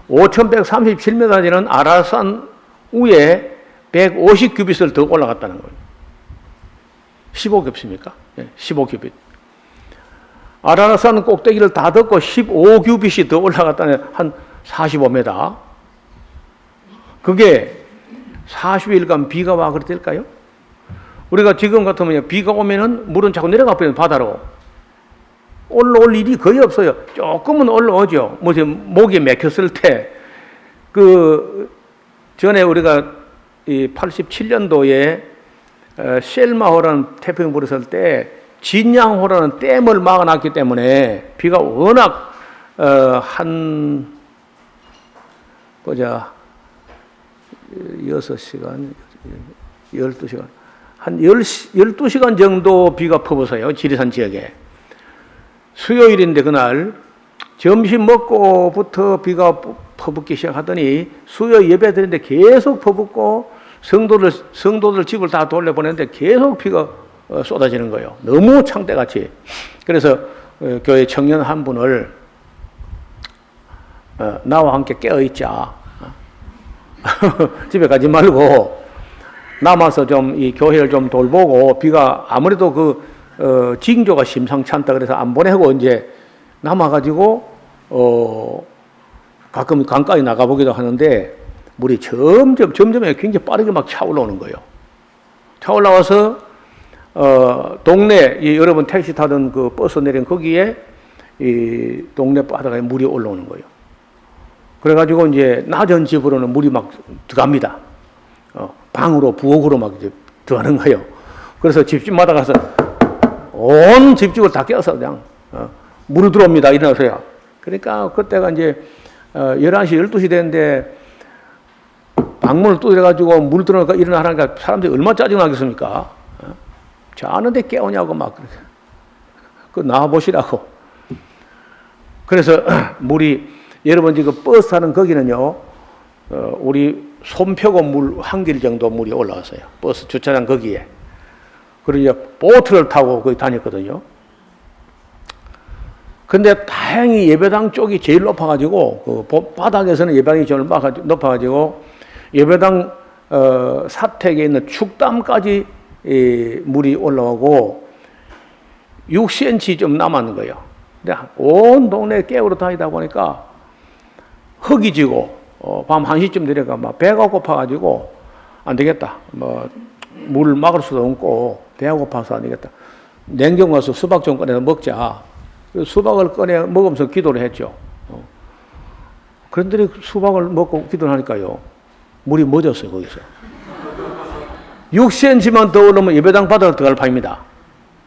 5137m 되는 아라산 위에 150규빗을 더 올라갔다는 거예요. 15겹입니까? 네, 15규빗. 아라산 꼭대기를 다 덮고 15규빗이 더 올라갔다는 한 45m. 그게 40일간 비가 와 그래 될까요? 우리가 지금 같으면 비가 오면은 물은 자꾸 내려가 버리는 바다로. 올라올 일이 거의 없어요. 조금은 올라오죠. 목이 막혔을 때, 전에 우리가 이 87년도에 셀마호라는 태평양 불었을 때 진양호라는 댐을 막아놨기 때문에 비가 워낙 한 6시간, 12시간, 한 12시간 정도 비가 퍼부어서요, 지리산 지역에. 수요일인데 그날 점심 먹고부터 비가 퍼붓기 시작하더니 수요 예배 드리는데 계속 퍼붓고 성도들 집을 다 돌려보내는데 계속 비가 쏟아지는 거예요. 너무 창대같이. 그래서 교회 청년 한 분을 나와 함께 깨어있자. 집에 가지 말고 남아서 좀 이 교회를 좀 돌보고, 비가 아무래도 징조가 심상치 않다 그래서 안 보내고 이제 남아가지고 가끔 강가에 나가보기도 하는데 물이 점점 굉장히 빠르게 막 차올라오는 거예요. 차올라와서 동네, 여러분 택시 타던 그 버스 내린 거기에 이 동네 바다에 물이 올라오는 거예요. 그래가지고 이제 낮은 집으로는 물이 막 들어갑니다. 방으로, 부엌으로 막 이제 들어가는 거예요. 그래서 집집마다 가서 온 집집을 다 깨워서 그냥 물이 들어옵니다. 일어나서요. 그러니까 그때가 이제 11시, 12시 됐는데 방문을 두드려가지고 물 들어오니까 일어나라니까 사람들이 얼마나 짜증나겠습니까? 자는데 깨우냐고 막 그렇게. 나와보시라고. 그래서 물이, 여러분 지금 버스 타는 거기는요, 우리 손표고 물 한 길 정도 물이 올라왔어요. 버스 주차장 거기에. 그리고 이제 보트를 타고 거기 다녔거든요. 근데 다행히 예배당 쪽이 제일 높아가지고, 바닥에서는 예배당이 제일 높아가지고, 예배당 사택에 있는 축담까지 물이 올라오고 6cm 좀 남았는 거예요. 근데 온 동네 깨우러 다니다 보니까 흙이 지고 밤 1시쯤 내려가 막 배가 고파가지고 안 되겠다. 물 막을 수도 없고 배가 고파서 안 되겠다. 냉장 가서 수박 좀 꺼내서 먹자. 수박을 꺼내 먹으면서 기도를 했죠. 그런데 수박을 먹고 기도를 하니까요, 물이 멎었어요, 거기서. 6cm만 더 올라오면 예배당 바닥으로 들어갈 판입니다.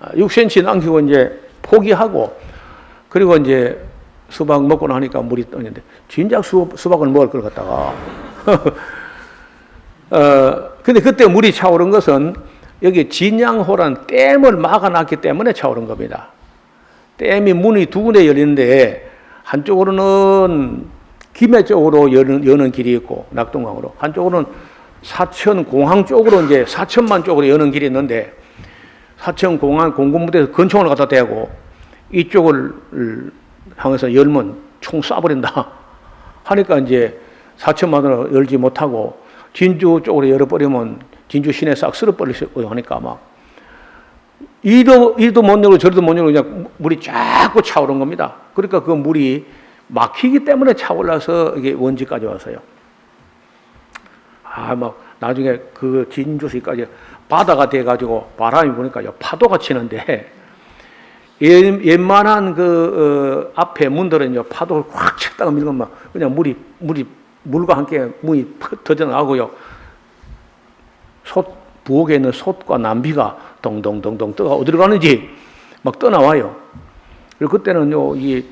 6cm 남기고 이제 포기하고, 그리고 이제 수박 먹고 나니까 물이 떠는데, 진작 수박을 먹을 걸 갖다가. 근데 그때 물이 차오른 것은 여기 진양호란 댐을 막아놨기 때문에 차오른 겁니다. 댐이 문이 두 군데 열리는데, 한쪽으로는 김해 쪽으로 여는 길이 있고, 낙동강으로. 한쪽으로는 사천 공항 쪽으로, 이제 사천만 쪽으로 여는 길이 있는데, 사천 공항 공군부대에서 권총을 갖다 대고, 이쪽을 향해서 열면 총 쏴버린다 하니까 이제 사천만으로 열지 못하고, 진주 쪽으로 열어버리면 진주 시내 싹 쓸어버리고 하니까 막, 이도 못 열고 저리도 못 열고 그냥 물이 자꾸 차오른 겁니다. 그러니까 그 물이 막히기 때문에 차올라서 이게 원지까지 왔어요. 막 나중에 그 진주시까지 바다가 돼가지고 바람이 부니까요, 파도가 치는데, 웬만한 앞에 문들은요, 파도를 확 쳤다가 밀면 그냥 물과 함께 문이 터져나가고요. 부엌에 있는 솥과 남비가 동동동동 떠가 어디로 가는지 막 떠나와요. 그리고 그때는요, 이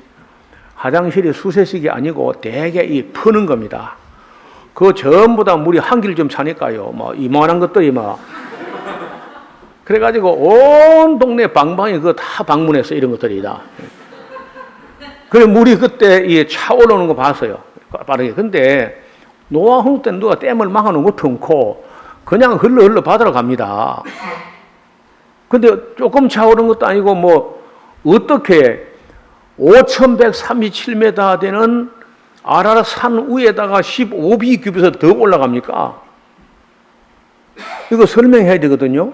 화장실이 수세식이 아니고 대개 이 퍼는 겁니다. 그거 전부 다 물이 한 길 좀 차니까요, 이만한 것들이 그래가지고 온 동네 방방이 그거 다 방문했어, 이런 것들이 다. 그래 물이 그때 차올라오는 거 봤어요, 빠르게. 근데 노아홍 때는 누가 댐을 막아놓은 것도 없고 그냥 흘러 바다로 갑니다. 근데 조금 차오른 것도 아니고 뭐 어떻게 5,137m 되는 아라랏 산 위에다가 15B 큐브에서 더 올라갑니까? 이거 설명해야 되거든요.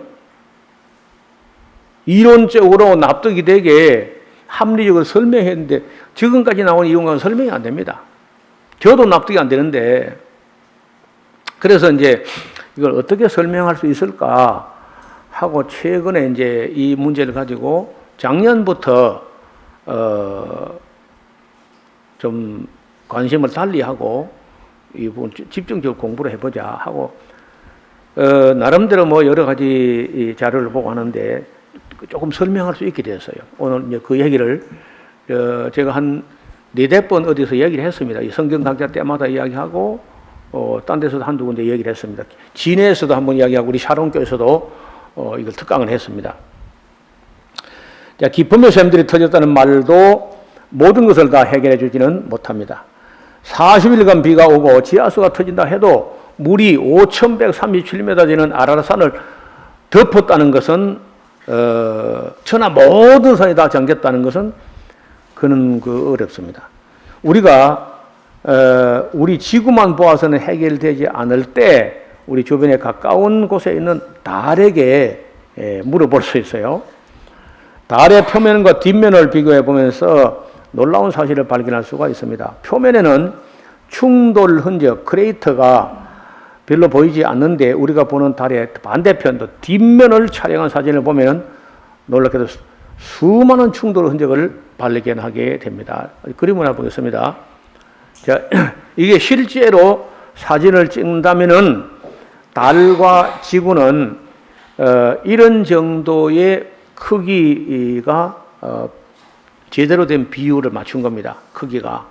이론적으로 납득이 되게 합리적으로 설명했는데 지금까지 나온 이론과는 설명이 안 됩니다. 저도 납득이 안 되는데 그래서 이제 이걸 어떻게 설명할 수 있을까 하고 최근에 이제 이 문제를 가지고 작년부터 좀 관심을 달리하고 이 부분 집중적으로 공부를 해보자 하고 나름대로 뭐 여러 가지 자료를 보고 하는데 조금 설명할 수 있게 되었어요. 오늘 이제 그 얘기를 제가 한 4-4번 어디서 얘기를 했습니다. 이 성경 강좌 때마다 이야기하고 딴 데서도 한두 군데 얘기를 했습니다. 진해에서도 한번 이야기하고 우리 샤론교에서도 이걸 특강을 했습니다. 자, 기쁨의 샘들이 터졌다는 말도 모든 것을 다 해결해 주지는 못합니다. 40일간 비가 오고 지하수가 터진다 해도 물이 5,137m 되는 아라랏산을 덮었다는 것은 천하 모든 산이 다 잠겼다는 것은 그는 어렵습니다. 우리가 우리 지구만 보아서는 해결되지 않을 때 우리 주변에 가까운 곳에 있는 달에게 물어볼 수 있어요. 달의 표면과 뒷면을 비교해 보면서 놀라운 사실을 발견할 수가 있습니다. 표면에는 충돌 흔적, 크레이터가 별로 보이지 않는데 우리가 보는 달의 반대편도 뒷면을 촬영한 사진을 보면 놀랍게도 수많은 충돌 흔적을 발견하게 됩니다. 그림을 하나 보겠습니다. 자, 이게 실제로 사진을 찍는다면은 달과 지구는 이런 정도의 크기가 제대로 된 비율을 맞춘 겁니다. 크기가.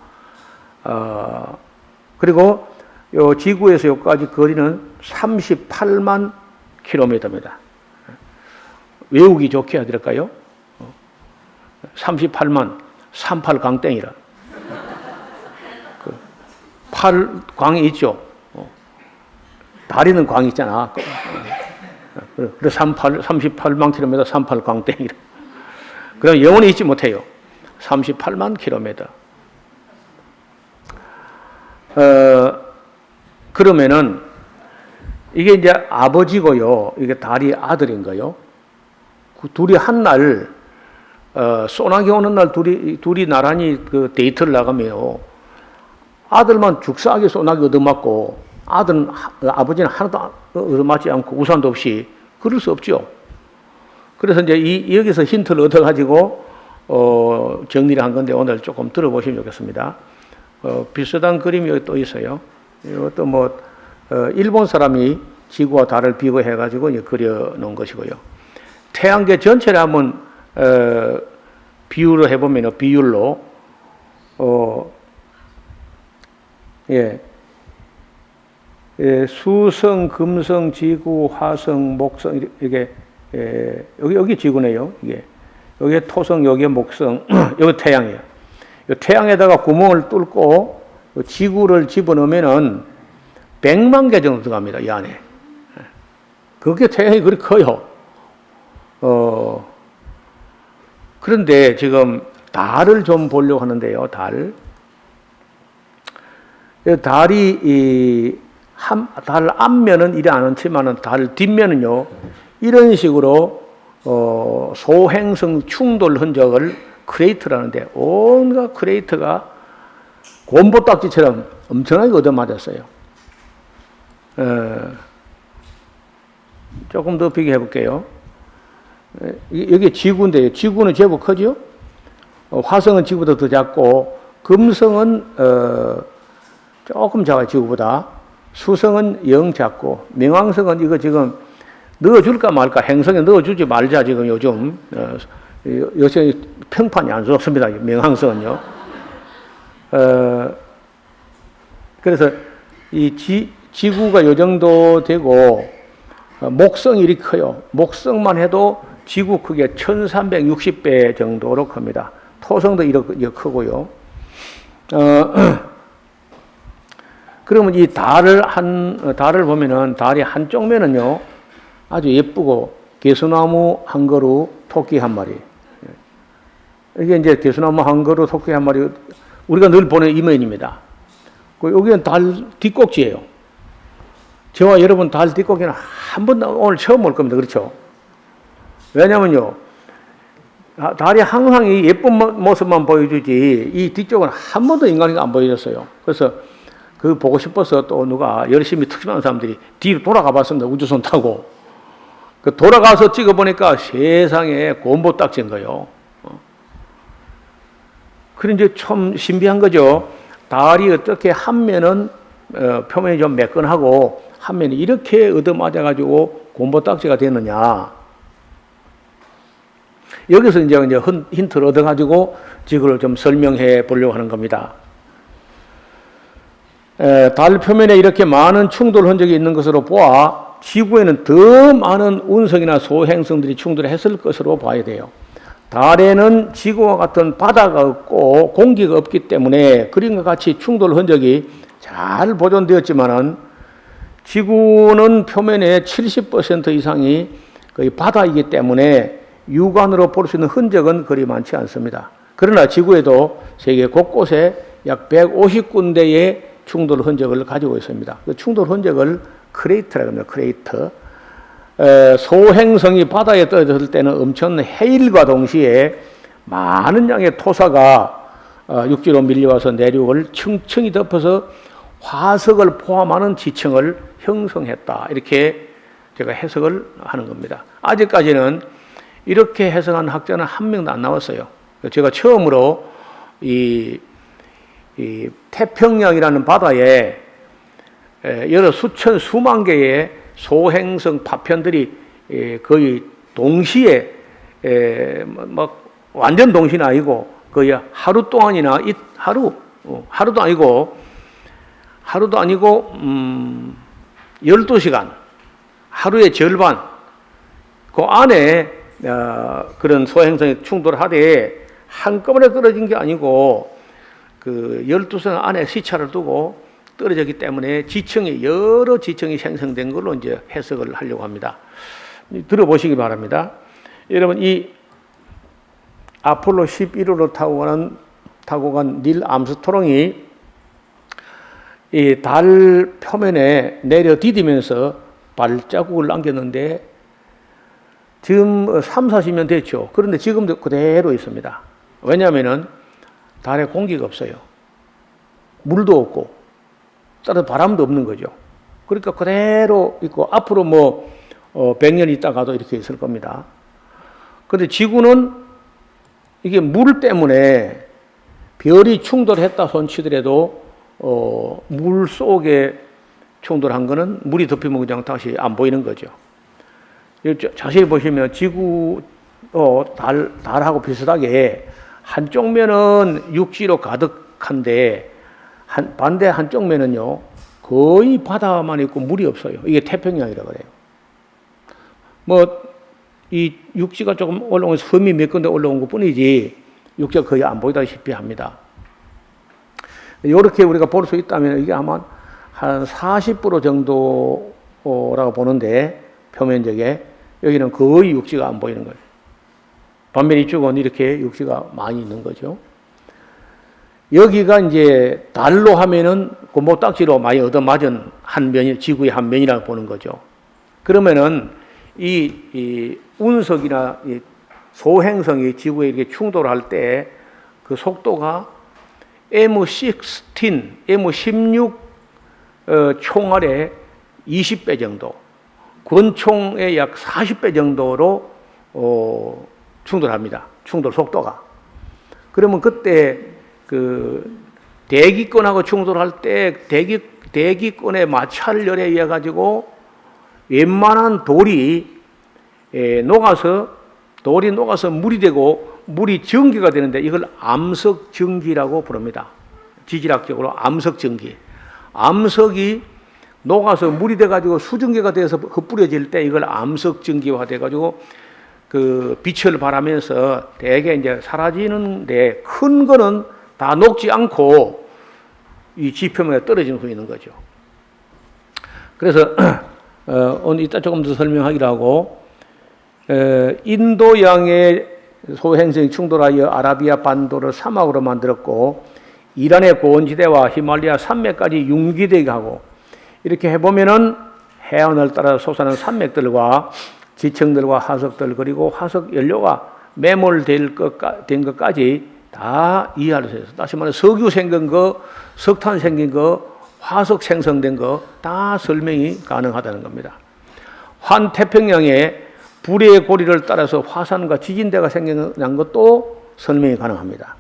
그리고 요 지구에서 여기까지 거리는 38만 킬로미터입니다. 외우기 좋게 해야 될까요? 38만 38강땡이라. 광이 있죠. 다리는 광이 있잖아. 그래서 38만 킬로미터 38강땡이라. 그럼 영원히 잊지 못해요. 38만 킬로미터. 그러면은 이게 이제 아버지고요. 이게 달이 아들인 거요. 그 둘이 한 날 소나기 오는 날 둘이 나란히 그 데이트를 나가면요. 아들만 죽사하게 소나기 얻어맞고 아버지는 하나도 얻어맞지 않고 우산도 없이 그럴 수 없죠. 그래서 이제 여기서 힌트를 얻어가지고 정리를 한 건데 오늘 조금 들어보시면 좋겠습니다. 비슷한 그림이 여기 또 있어요. 이것도 뭐 일본 사람이 지구와 달을 비교해가지고 그려놓은 것이고요. 태양계 전체를 한번 비율을 해보면 비율로 수성, 금성, 지구, 화성, 목성 이게 여기 지구네요. 이게 여기 토성, 여기 목성, 여기 태양이에요. 태양에다가 구멍을 뚫고 지구를 집어넣으면은 100만 개 정도 들어갑니다. 이 안에. 그게 태양이 그리 커요. 그런데 지금 달을 좀 보려고 하는데요. 달이 달 앞면은 이래 않지만은 달 뒷면은요. 이런 식으로 소행성 충돌 흔적을 크레이터라는데 온갖 크레이터가 곰보딱지처럼 엄청나게 얻어맞았어요. 조금 더 비교해 볼게요. 여기 지구인데요. 지구는 제법 크죠? 화성은 지구보다 더 작고 금성은 조금 작아요. 지구보다. 수성은 영 작고冥왕성은 이거 지금 넣어줄까 말까 행성에 넣어주지 말자 지금 요즘 요새 평판이 안 좋습니다.冥왕성은요. 그래서 이 지구가 요 정도 되고 목성이 이리 커요. 목성만 해도 지구 크기의 1360배 정도로 큽니다. 토성도 이렇게 크고요. 그러면 이 달을 보면은 달이 한쪽 면은요 아주 예쁘고 개수나무 한 그루, 토끼 한 마리. 이게 이제 개수나무 한 그루, 토끼 한 마리 우리가 늘 보는 이면입니다. 여기는 달 뒷꼭지예요. 저와 여러분 달 뒷꼭지는 한 번도 오늘 처음 올 겁니다. 그렇죠? 왜냐면요 달이 항상 이 예쁜 모습만 보여주지 이 뒤쪽은 한 번도 인간이 안 보여줬어요. 그래서 그 보고 싶어서 또 누가 열심히 특집하는 사람들이 뒤로 돌아가 봤습니다. 우주선 타고. 그 돌아가서 찍어보니까 세상에 곰보딱지인 거예요. 그래 이제 참 신비한 거죠. 달이 어떻게 한 면은 표면이 좀 매끈하고 한 면이 이렇게 얻어맞아가지고 곰보딱지가 되느냐. 여기서 이제 힌트를 얻어가지고 지구를 좀 설명해 보려고 하는 겁니다. 달 표면에 이렇게 많은 충돌 흔적이 있는 것으로 보아 지구에는 더 많은 운석이나 소행성들이 충돌했을 것으로 봐야 돼요. 달에는 지구와 같은 바다가 없고 공기가 없기 때문에 그림과 같이 충돌 흔적이 잘 보존되었지만은 지구는 표면의 70% 이상이 거의 바다이기 때문에 육안으로 볼 수 있는 흔적은 그리 많지 않습니다. 그러나 지구에도 세계 곳곳에 약 150군데의 충돌 흔적을 가지고 있습니다. 그 충돌 흔적을 크레이터라고 합니다. 크레이터. 소행성이 바다에 떨어졌을 때는 엄청난 해일과 동시에 많은 양의 토사가 육지로 밀려와서 내륙을 층층이 덮어서 화석을 포함하는 지층을 형성했다. 이렇게 제가 해석을 하는 겁니다. 아직까지는 이렇게 해석한 학자는 한 명도 안 나왔어요. 제가 처음으로 이 태평양이라는 바다에 여러 수만 개의 소행성 파편들이 거의 동시에 막 완전 동시는 아니고 거의 하루 동안이나 하루도 아니고 12시간 하루의 절반 그 안에 그런 소행성이 충돌하되 한꺼번에 떨어진 게 아니고 그 12시간 안에 시차를 두고 떨어졌기 때문에 여러 지층이 생성된 걸로 이제 해석을 하려고 합니다. 들어보시기 바랍니다. 여러분, 이 아폴로 11호로 타고 간 닐 암스트롱이 이 달 표면에 내려 디디면서 발자국을 남겼는데 지금 3, 40년 됐죠. 그런데 지금도 그대로 있습니다. 왜냐하면은 달에 공기가 없어요. 물도 없고 따라서 바람도 없는 거죠. 그러니까 그대로 있고 앞으로 100년 있다가도 이렇게 있을 겁니다. 그런데 지구는 이게 물 때문에 별이 충돌했다 손치더라도 물 속에 충돌한 거는 물이 덮이면 그냥 다시 안 보이는 거죠. 자세히 보시면 지구 달하고 비슷하게 한쪽 면은 육지로 가득한데 반대 한쪽 면은요 거의 바다만 있고 물이 없어요. 이게 태평양이라고 그래요. 이 육지가 조금 올라온 섬이 몇 군데 올라온 것 뿐이지 육지가 거의 안 보이다시피 합니다. 이렇게 우리가 볼 수 있다면 이게 아마 한 40% 정도라고 보는데 표면적에 여기는 거의 육지가 안 보이는 거예요. 반면 이쪽은 이렇게 육지가 많이 있는 거죠. 여기가 이제 달로 하면은 곰보딱지로 많이 얻어맞은 한 면이 지구의 한 면이라고 보는 거죠. 그러면은 이 운석이나 이 소행성이 지구에 이렇게 충돌할 때 그 속도가 M16 총알의 20배 정도, 권총의 약 40배 정도로 충돌합니다. 충돌 속도가. 그러면 그때 그 대기권하고 충돌할 때 대기권의 마찰열에 의해 가지고 웬만한 돌이 녹아서 물이 되고 물이 전기가 되는데 이걸 암석전기라고 부릅니다. 지질학적으로 암석전기. 암석이 녹아서 물이 돼가지고 수증기가 돼서 흩뿌려질 때 이걸 암석전기화 돼가지고 그 빛을 발하면서 대개 이제 사라지는데 큰 거는 다 녹지 않고 이 지표면에 떨어진 후 있는 거죠. 그래서 오늘 이따 조금 더 설명하기로 하고 인도양의 소행성이 충돌하여 아라비아 반도를 사막으로 만들었고 이란의 고원지대와 히말라야 산맥까지 융기되게 하고 이렇게 해보면은 해안을 따라 솟아나는 산맥들과 지층들과 화석들 그리고 화석 연료가 매몰된 것까지 다 이해할 수 있어요. 다시 말해 석유 생긴 거, 석탄 생긴 거, 화석 생성된 거 다 설명이 가능하다는 겁니다. 환태평양에 불의 고리를 따라서 화산과 지진대가 생겨난 것도 설명이 가능합니다.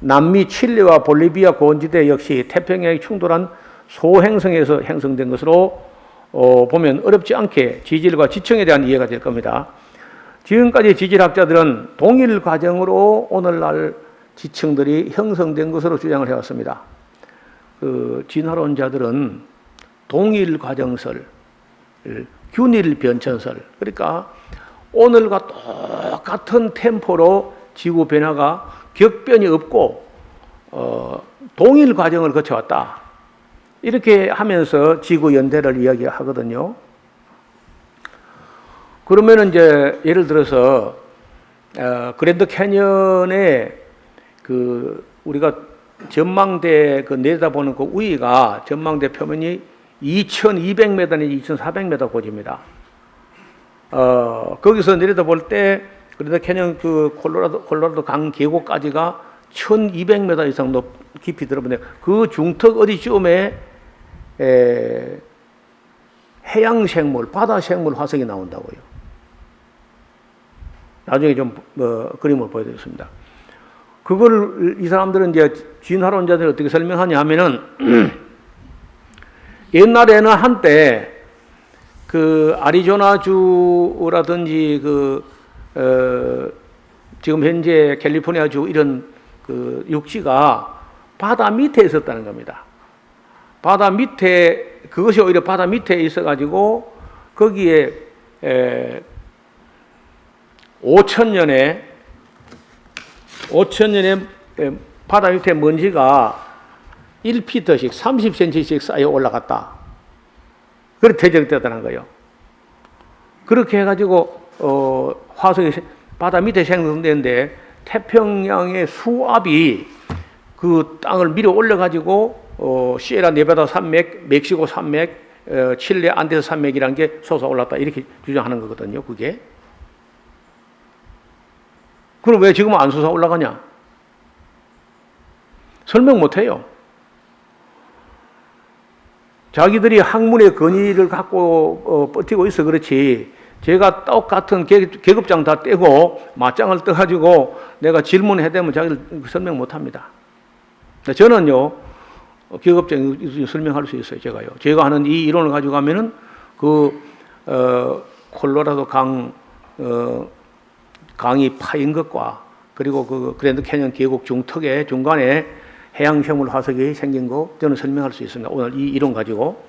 남미 칠레와 볼리비아 고원지대 역시 태평양이 충돌한 소행성에서 형성된 것으로 보면 어렵지 않게 지질과 지층에 대한 이해가 될 겁니다. 지금까지 지질학자들은 동일 과정으로 오늘날 지층들이 형성된 것으로 주장을 해왔습니다. 진화론자들은 동일 과정설, 균일 변천설, 그러니까 오늘과 똑같은 템포로 지구 변화가 격변이 없고 동일 과정을 거쳐왔다. 이렇게 하면서 지구 연대를 이야기하거든요. 그러면 이제 예를 들어서 그랜드 캐년에 우리가 전망대 내다보는 그 위가 전망대 표면이 2,200m 내지 2,400m 고지입니다. 거기서 내려다볼 때 그랜드 캐년 콜로라도 강 계곡까지가 1,200m 이상 깊이 들어보는데 그 중턱 어디쯤에 해양 생물, 바다 생물 화석이 나온다고요. 나중에 좀 그림을 보여드리겠습니다. 그걸 이 사람들은 이제 진화론자들이 어떻게 설명하냐 하면은 옛날에는 한때 아리조나주라든지 지금 현재 캘리포니아주 이런 육지가 바다 밑에 있었다는 겁니다. 바다 밑에 그것이 오히려 바다 밑에 있어가지고 거기에 5,000년에 바다 밑에 먼지가 1피터씩 30cm씩 쌓여 올라갔다. 그렇게 대적되었다는 거예요. 그렇게 해가지고 화석이 바다 밑에 생성되는데 태평양의 수압이 그 땅을 밀어 올려가지고 시에라 네바다 산맥, 멕시코 산맥, 칠레 안데스 산맥이라는 게 솟아올랐다 이렇게 주장하는 거거든요. 그게. 그럼 왜 지금은 안 솟아 올라가냐? 설명 못해요. 자기들이 학문의 권위를 갖고 버티고 있어 그렇지. 제가 똑같은 계급장 다 떼고 맞짱을 떠가지고 내가 질문해야 되면 자기들 설명 못합니다. 저는요 계급장 설명할 수 있어요. 제가 하는 이 이론을 가지고 가면은 콜로라도 강이 파인 것과 그리고 그랜드 캐년 계곡 중턱에 중간에 해양 생물 화석이 생긴 거 저는 설명할 수 있습니다. 오늘 이 이론 가지고.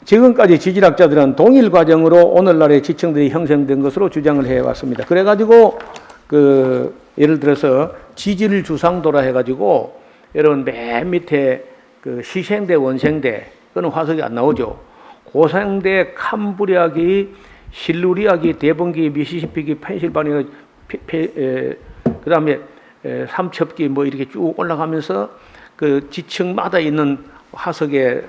지금까지 지질학자들은 동일 과정으로 오늘날의 지층들이 형성된 것으로 주장을 해왔습니다. 그래가지고 예를 들어서 지질 주상도라 해가지고 여러분 맨 밑에 시생대, 원생대 그는 화석이 안 나오죠. 고생대, 캄브리아기, 실루리아기, 대번기, 미시시피기, 펜실바니아, 그 다음에 삼첩기 뭐 이렇게 쭉 올라가면서 그 지층마다 있는 화석의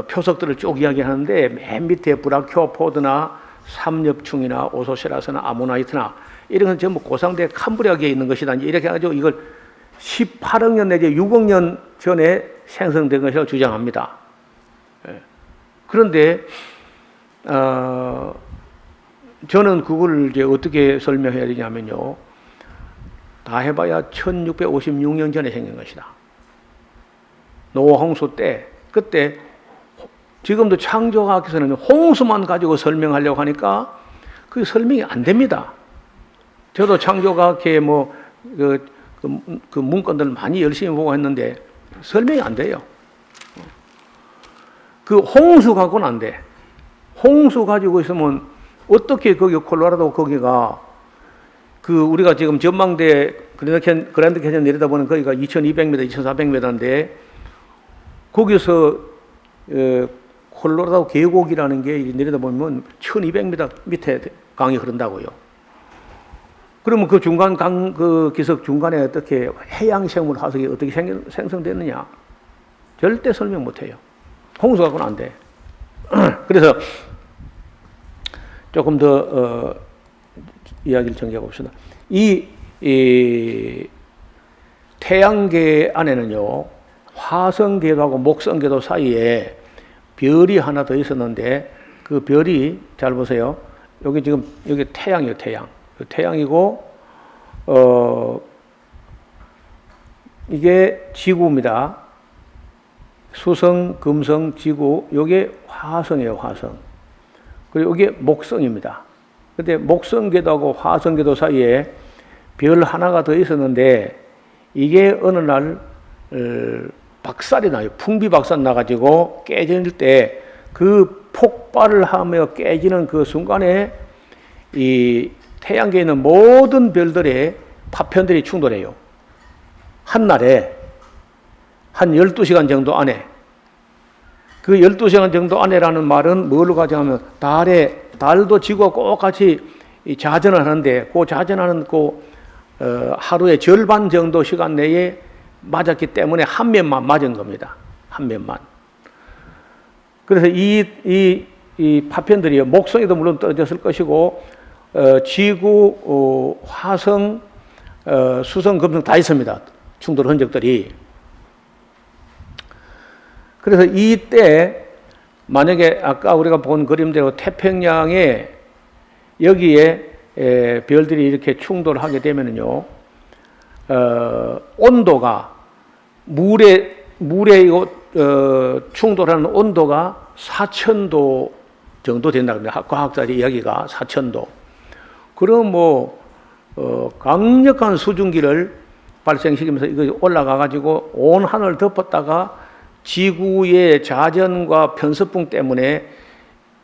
표석들을 쭉 이야기하는데 맨 밑에 브라키오포드나 삼엽충이나 오소세라스나 아모나이트나 이런 건 전부 고상대 캄브리아기에 있는 것이다. 이렇게 해가지고 이걸 18억 년 내지 6억 년 전에 생성된 것이라고 주장합니다. 그런데 저는 그걸 이제 어떻게 설명해야 되냐면요. 다 해봐야 1656년 전에 생긴 것이다. 노아 홍수 때, 그때 지금도 창조과학에서는 홍수만 가지고 설명하려고 하니까 그게 설명이 안 됩니다. 저도 창조과학회 그 문건들 많이 열심히 보고 했는데 설명이 안 돼요. 그 홍수 갖고는 안 돼. 홍수 가지고 있으면 어떻게 거기 콜로라도 거기가 우리가 지금 전망대 그랜드 캐년 내려다보는 거기가 2200m, 2400m인데 거기서 콜로라도 계곡이라는 게 내려다보면 1200m 밑에 강이 흐른다고요. 그러면 그 중간 그 기슭 중간에 어떻게 해양 생물 화석이 어떻게 생성됐느냐? 절대 설명 못 해요. 홍수 갖고는 안 돼. 그래서 조금 더 이야기를 정리해 봅시다. 이 태양계 안에는요, 화성궤도하고 목성궤도 사이에 별이 하나 더 있었는데 그 별이 잘 보세요. 여기 태양이에요, 태양. 태양이고 이게 지구입니다. 수성, 금성, 지구. 이게 화성이에요, 화성. 그리고 이게 목성입니다. 근데 목성궤도하고 화성궤도 사이에 별 하나가 더 있었는데 이게 어느 날 박살이 나요. 풍비박산 나가지고 깨질 때 그 폭발을 하며 깨지는 그 순간에 이 태양계에 있는 모든 별들의 파편들이 충돌해요. 한 날에 한 12시간 정도 안에. 그 12시간 정도 안에라는 말은 뭘로 가정하면 달도 지구와 꼭 같이 자전을 하는데 그 자전하는 하루의 절반 정도 시간 내에 맞았기 때문에 한 면만 맞은 겁니다. 한 면만. 그래서 이 파편들이 목성에도 물론 떨어졌을 것이고 지구, 화성, 수성, 금성 다 있습니다. 충돌 흔적들이. 그래서 이때 만약에 아까 우리가 본 그림대로 태평양에 여기에 별들이 이렇게 충돌하게 되면요, 온도가 물에 충돌하는 온도가 4000도 정도 된다고 합니다. 과학자의 이야기가 4000도. 그럼 강력한 수증기를 발생시키면서 이거 올라가 가지고 온 하늘을 덮었다가 지구의 자전과 편서풍 때문에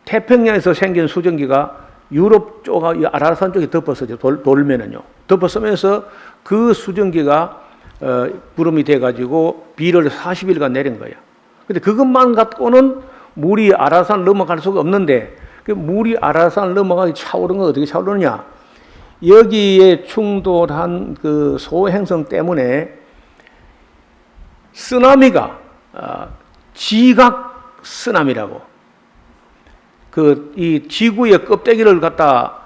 태평양에서 생긴 수증기가 유럽 쪽, 아라산 쪽에 덮었어요. 돌면은요. 덮었으면서 그 수증기가 구름이 돼가지고 비를 40일간 내린 거예요. 근데 그것만 갖고는 물이 아라산을 넘어갈 수가 없는데, 그 물이 아라산을 넘어가기 차오른 건 어떻게 차오르느냐? 여기에 충돌한 그 소행성 때문에 쓰나미가 지각 쓰나미라고, 이 지구의 껍데기를 갖다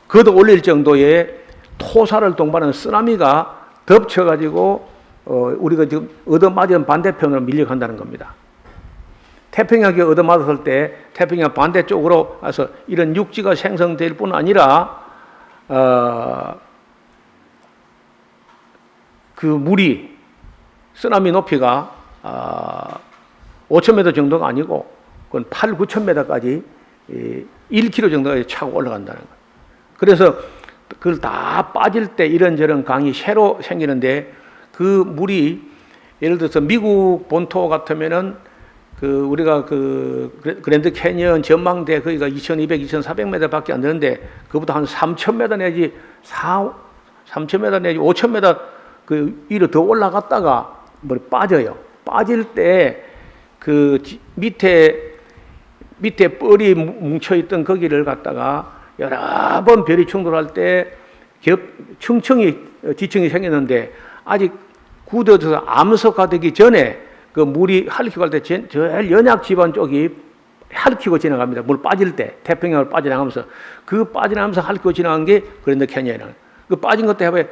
걷어 올릴 정도의 토사를 동반하는 쓰나미가 덮쳐가지고 우리가 지금 얻어맞은 반대편으로 밀려간다는 겁니다. 태평양에 얻어맞았을 때 태평양 반대쪽으로 와서 이런 육지가 생성될 뿐 아니라 그 물이 쓰나미 높이가 5,000m 정도가 아니고 그건 8, 9,000m까지 1km 정도까지 차고 올라간다는 거예요. 그래서 그걸 다 빠질 때 이런저런 강이 새로 생기는데 그 물이 예를 들어서 미국 본토 같으면은 우리가 그랜드 캐니언 전망대 거기가 2200, 2400m 밖에 안 되는데 그보다 한 3000m 내지 3000m 내지 5000m 위로 더 올라갔다가 빠져요. 빠질 때 그 밑에 뻘이 뭉쳐있던 거기를 갖다가 여러 번 별이 충돌할 때 지층이 생겼는데 아직 굳어져서 암석화되기 전에 그 물이 핥히고 갈 때 제일 연약 지반 쪽이 핥히고 지나갑니다. 물 빠질 때 태평양을 빠져나가면서 그 빠져나가면서 핥히고 지나간 게 그랜드 캐니언이라는. 그 빠진 것도 해봐야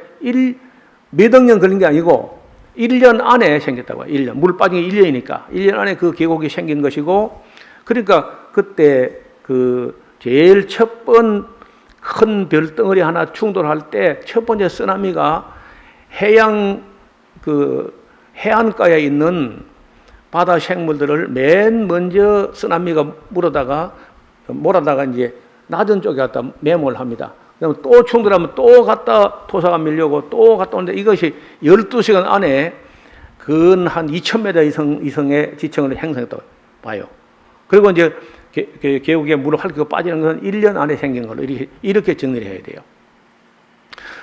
몇억 년 걸린 게 아니고 1년 안에 생겼다고 해요. 1년. 물 빠진 게 1년이니까 1년 안에 그 계곡이 생긴 것이고, 그러니까 그때 제일 첫 번 큰 별덩어리 하나 충돌할 때 첫 번째 쓰나미가 해안가에 있는 바다 생물들을 맨 먼저 쓰나미가 몰아다가 이제 낮은 쪽에 갖다 매몰 합니다. 그러면 또 충돌하면 또 갔다 토사가 밀려고 또 갔다 오는데 이것이 12시간 안에 근 한 2000m 이상의 지층을 형성했다고 봐요. 그리고 이제 계곡에 물을 핥고 빠지는 것은 1년 안에 생긴 걸로 이렇게 정리를 해야 돼요.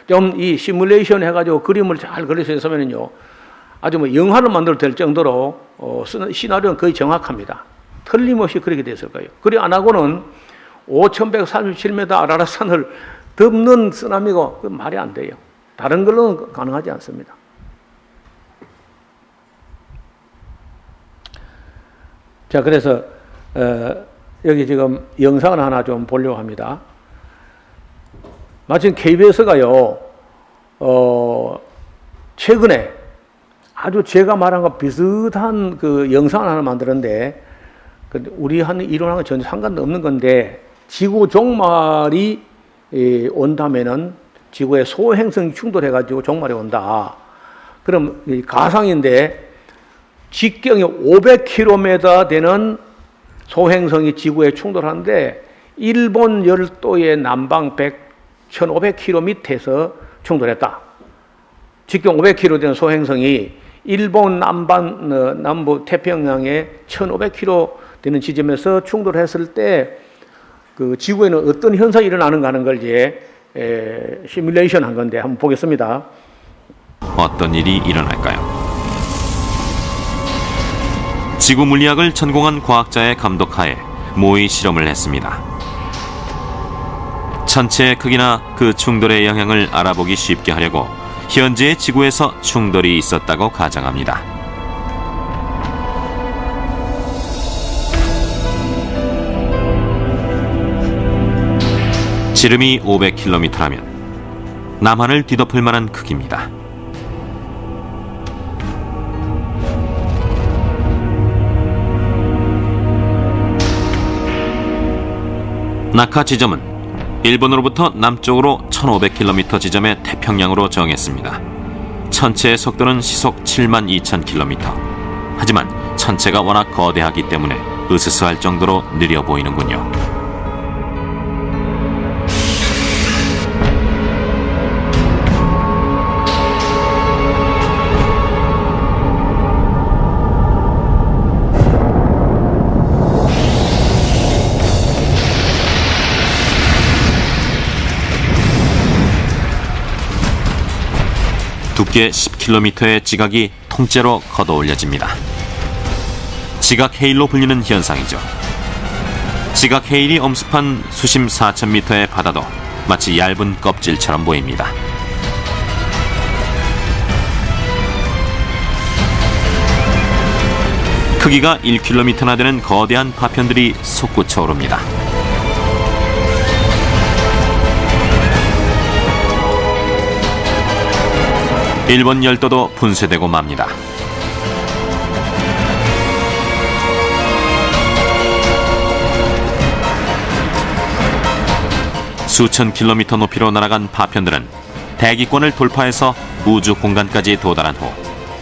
좀 이 시뮬레이션 해가지고 그림을 잘 그릴 수 있으면요, 아주 뭐 영화를 만들어도 될 정도로 시나리오는 거의 정확합니다. 틀림없이 그렇게 됐을 거예요. 그리 안 하고는 5,137m 아라라산을 덮는 쓰나미가 말이 안 돼요. 다른 걸로는 가능하지 않습니다. 자, 그래서 여기 지금 영상을 하나 좀 보려고 합니다. 마침 KBS가요, 최근에 아주 제가 말한 것 비슷한 그 영상을 하나 만들었는데, 우리 하는 이론하고 전혀 상관도 없는 건데, 지구 종말이 온다면은 지구의 소행성이 충돌해가지고 종말이 온다. 그럼 가상인데, 직경이 500km 되는 소행성이 지구에 충돌하는데, 일본 열도의 남방 1,500km 밑에서 충돌했다. 직경 500km 되는 소행성이 일본 남부 태평양에 1,500km 되는 지점에서 충돌했을 때 그 지구에는 어떤 현상이 일어나는가 하는 걸 이제 시뮬레이션 한 건데 한번 보겠습니다. 어떤 일이 일어날까요? 지구 물리학을 전공한 과학자의 감독하에 모의 실험을 했습니다. 천체의 크기나 그 충돌의 영향을 알아보기 쉽게 하려고 현재의 지구에서 충돌이 있었다고 가정합니다. 지름이 500km라면 남한을 뒤덮을 만한 크기입니다. 낙하 지점은 일본으로부터 남쪽으로 1500km 지점의 태평양으로 정했습니다. 천체의 속도는 시속 72,000km. 하지만 천체가 워낙 거대하기 때문에 으스스할 정도로 느려 보이는군요. 두께 10km의 지각이 통째로 걷어 올려집니다. 지각 헤일로 불리는 현상이죠. 지각 헤일이 엄습한 수심 4,000m의 바다도 마치 얇은 껍질처럼 보입니다. 크기가 1km나 되는 거대한 파편들이 솟구쳐 오릅니다. 일본 열도도 분쇄되고 맙니다. 수천 킬로미터 높이로 날아간 파편들은 대기권을 돌파해서 우주 공간까지 도달한 후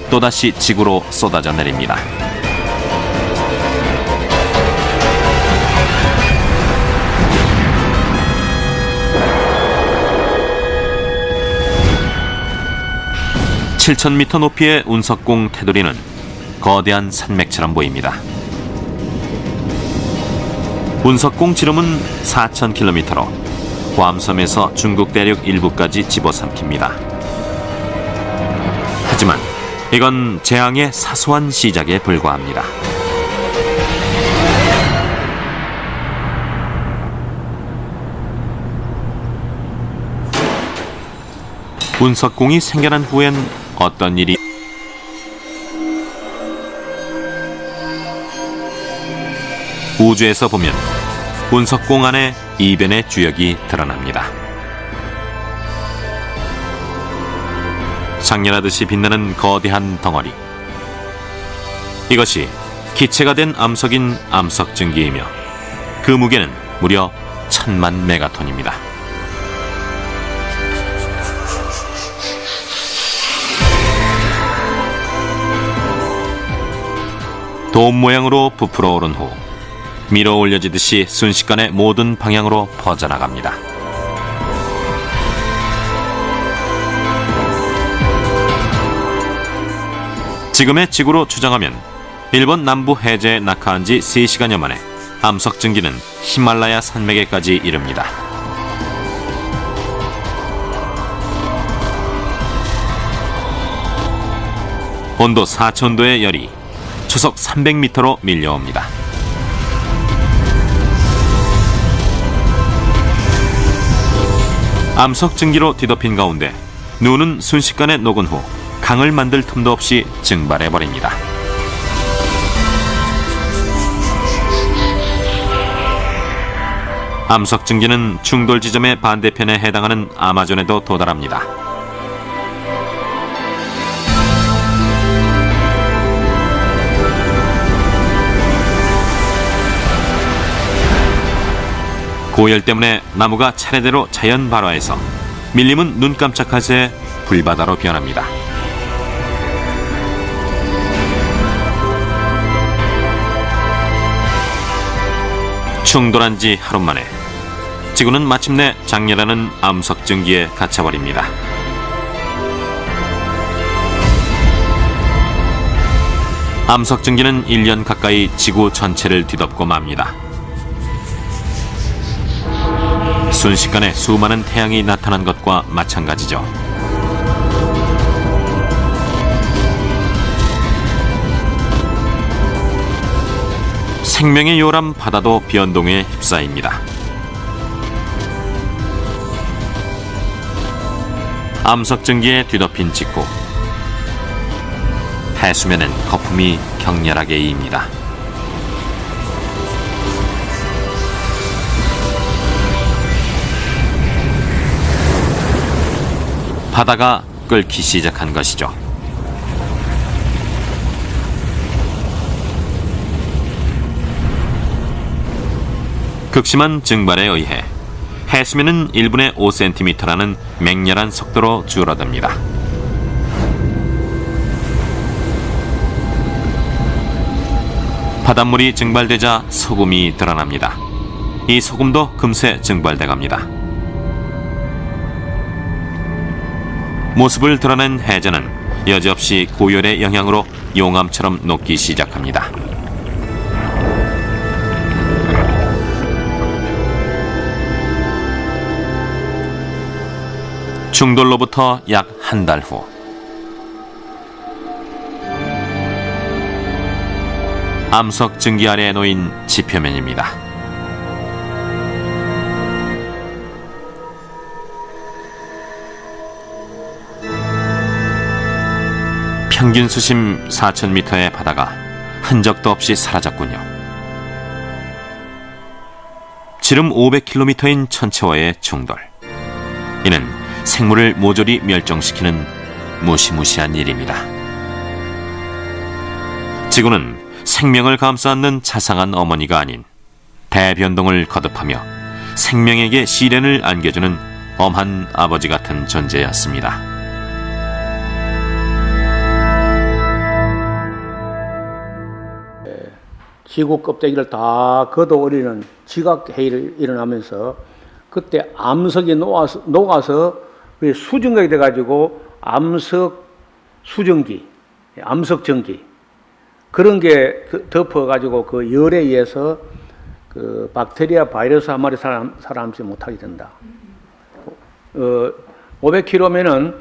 또다시 지구로 쏟아져 내립니다. (7,000m) 높이의 운석궁 테두리는 거대한 산맥처럼 보입니다. 운석궁 지름은 4,000km로 괌섬에서 중국 대륙 일부까지 집어삼킵니다. 하지만 이건 재앙의 사소한 시작에 불과합니다. 운석궁이 생겨난 후엔 어떤 일이 우주에서 보면 운석궁 안에 이변의 주역이 드러납니다. 장렬하듯이 빛나는 거대한 덩어리. 이것이 기체가 된 암석인 암석증기이며 그 무게는 무려 1,000만 메가톤입니다. 돔 모양으로 부풀어 오른 후 밀어 올려지듯이 순식간에 모든 방향으로 퍼져나갑니다. 지금의 지구로 추정하면 일본 남부 해저에 낙하한 지 3시간여 만에 암석 증기는 히말라야 산맥에까지 이릅니다. 온도 4,000도의 열이 초속 300m로 밀려옵니다. 암석 증기로 뒤덮인 가운데 눈은 순식간에 녹은 후 강을 만들 틈도 없이 증발해버립니다. 암석 증기는 충돌 지점의 반대편에 해당하는 아마존에도 도달합니다. 고열 때문에 나무가 차례대로 자연 발화해서 밀림은 눈 깜짝할 새에 불바다로 변합니다. 충돌한 지 하루 만에 지구는 마침내 장렬하는 암석 증기에 갇혀버립니다. 암석 증기는 1년 가까이 지구 전체를 뒤덮고 맙니다. 순식간에 수많은 태양이 나타난 것과 마찬가지죠. 생명의 요람 바다도 변동에 휩싸입니다. 암석 증기에 뒤덮인 직후 해수면은 거품이 격렬하게 이입니다. 바다가 끓기 시작한 것이죠. 극심한 증발에 의해 해수면은 1분에 5cm라는 맹렬한 속도로 줄어듭니다. 바닷물이 증발되자 소금이 드러납니다. 이 소금도 금세 증발돼 갑니다. 모습을 드러낸 해저는 여지없이 고열의 영향으로 용암처럼 녹기 시작합니다. 충돌로부터 약 한 달 후 암석 증기 아래에 놓인 지표면입니다. 평균 수심 4,000m의 바다가 흔적도 없이 사라졌군요. 지름 500km인 천체와의 충돌. 이는 생물을 모조리 멸종시키는 무시무시한 일입니다. 지구는 생명을 감싸 안는 자상한 어머니가 아닌 대변동을 거듭하며 생명에게 시련을 안겨주는 엄한 아버지 같은 존재였습니다. 지구 껍데기를 다 걷어올리는 지각해일이 일어나면서 그때 암석이 녹아서 수증기가 돼가지고 암석 수증기, 암석 전기 그런 게 덮어가지고 그 열에 의해서 그 박테리아 바이러스 한 마리 살아남지 못하게 된다. 500km면은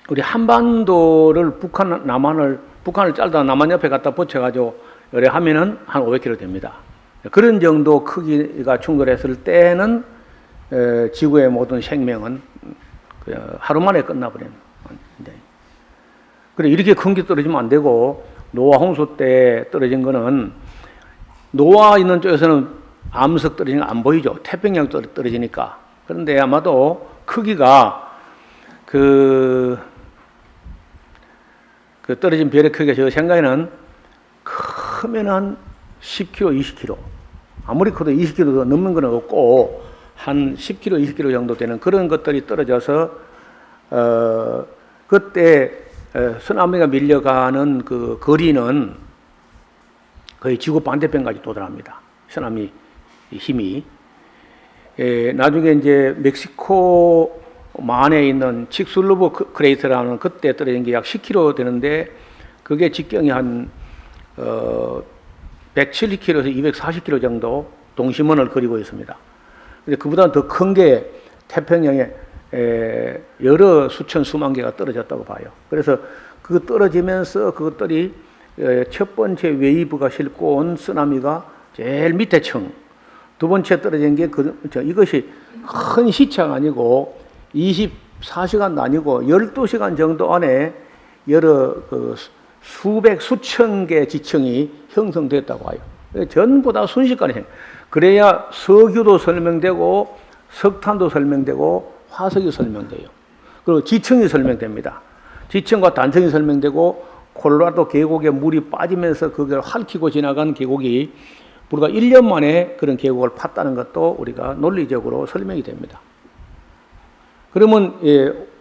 우리 한반도를 북한을 잘라 남한 옆에 갖다 붙여가지고 열에 하면은 한 500km 됩니다. 그런 정도 크기가 충돌했을 때는 지구의 모든 생명은 하루 만에 끝나버리는. 그래 이렇게 큰 게 떨어지면 안 되고 노아 홍수 때 떨어진 거는 노아 있는 쪽에서는 암석 떨어지는 거 안 보이죠. 태평양 떨어지니까. 그런데 아마도 크기가 그 떨어진 별의 크기가 저 생각에는 크면 한 10km, 20km. 아무리 커도 20km 넘는 건 없고 한 10km, 20km 정도 되는 그런 것들이 떨어져서 그때 쓰나미가 밀려가는 그 거리는 거의 지구 반대편까지 도달합니다. 쓰나미 힘이. 나중에 이제 멕시코 만에 있는 칙슬로브 크레이터라는 그때 떨어진 게 약 10km 되는데 그게 직경이 한 170km에서 240km 정도 동심원을 그리고 있습니다. 근데 그보다는 더 큰 게 태평양에 여러 수천 수만 개가 떨어졌다고 봐요. 그래서 그 떨어지면서 그것들이 첫 번째 웨이브가 싣고 온 쓰나미가 제일 밑에 층, 두 번째 떨어진 게 이것이 큰 시차가 아니고 24시간도 아니고 12시간 정도 안에 여러 수백 수천 개 지층이 형성됐다고 해요. 전부 다 순식간에 그래야 석유도 설명되고 석탄도 설명되고 화석이 설명돼요. 그리고 지층이 설명됩니다. 지층과 단층이 설명되고 콜로라도 계곡에 물이 빠지면서 그걸 핥히고 지나간 계곡이 불과 1년 만에 그런 계곡을 팠다는 것도 우리가 논리적으로 설명이 됩니다. 그러면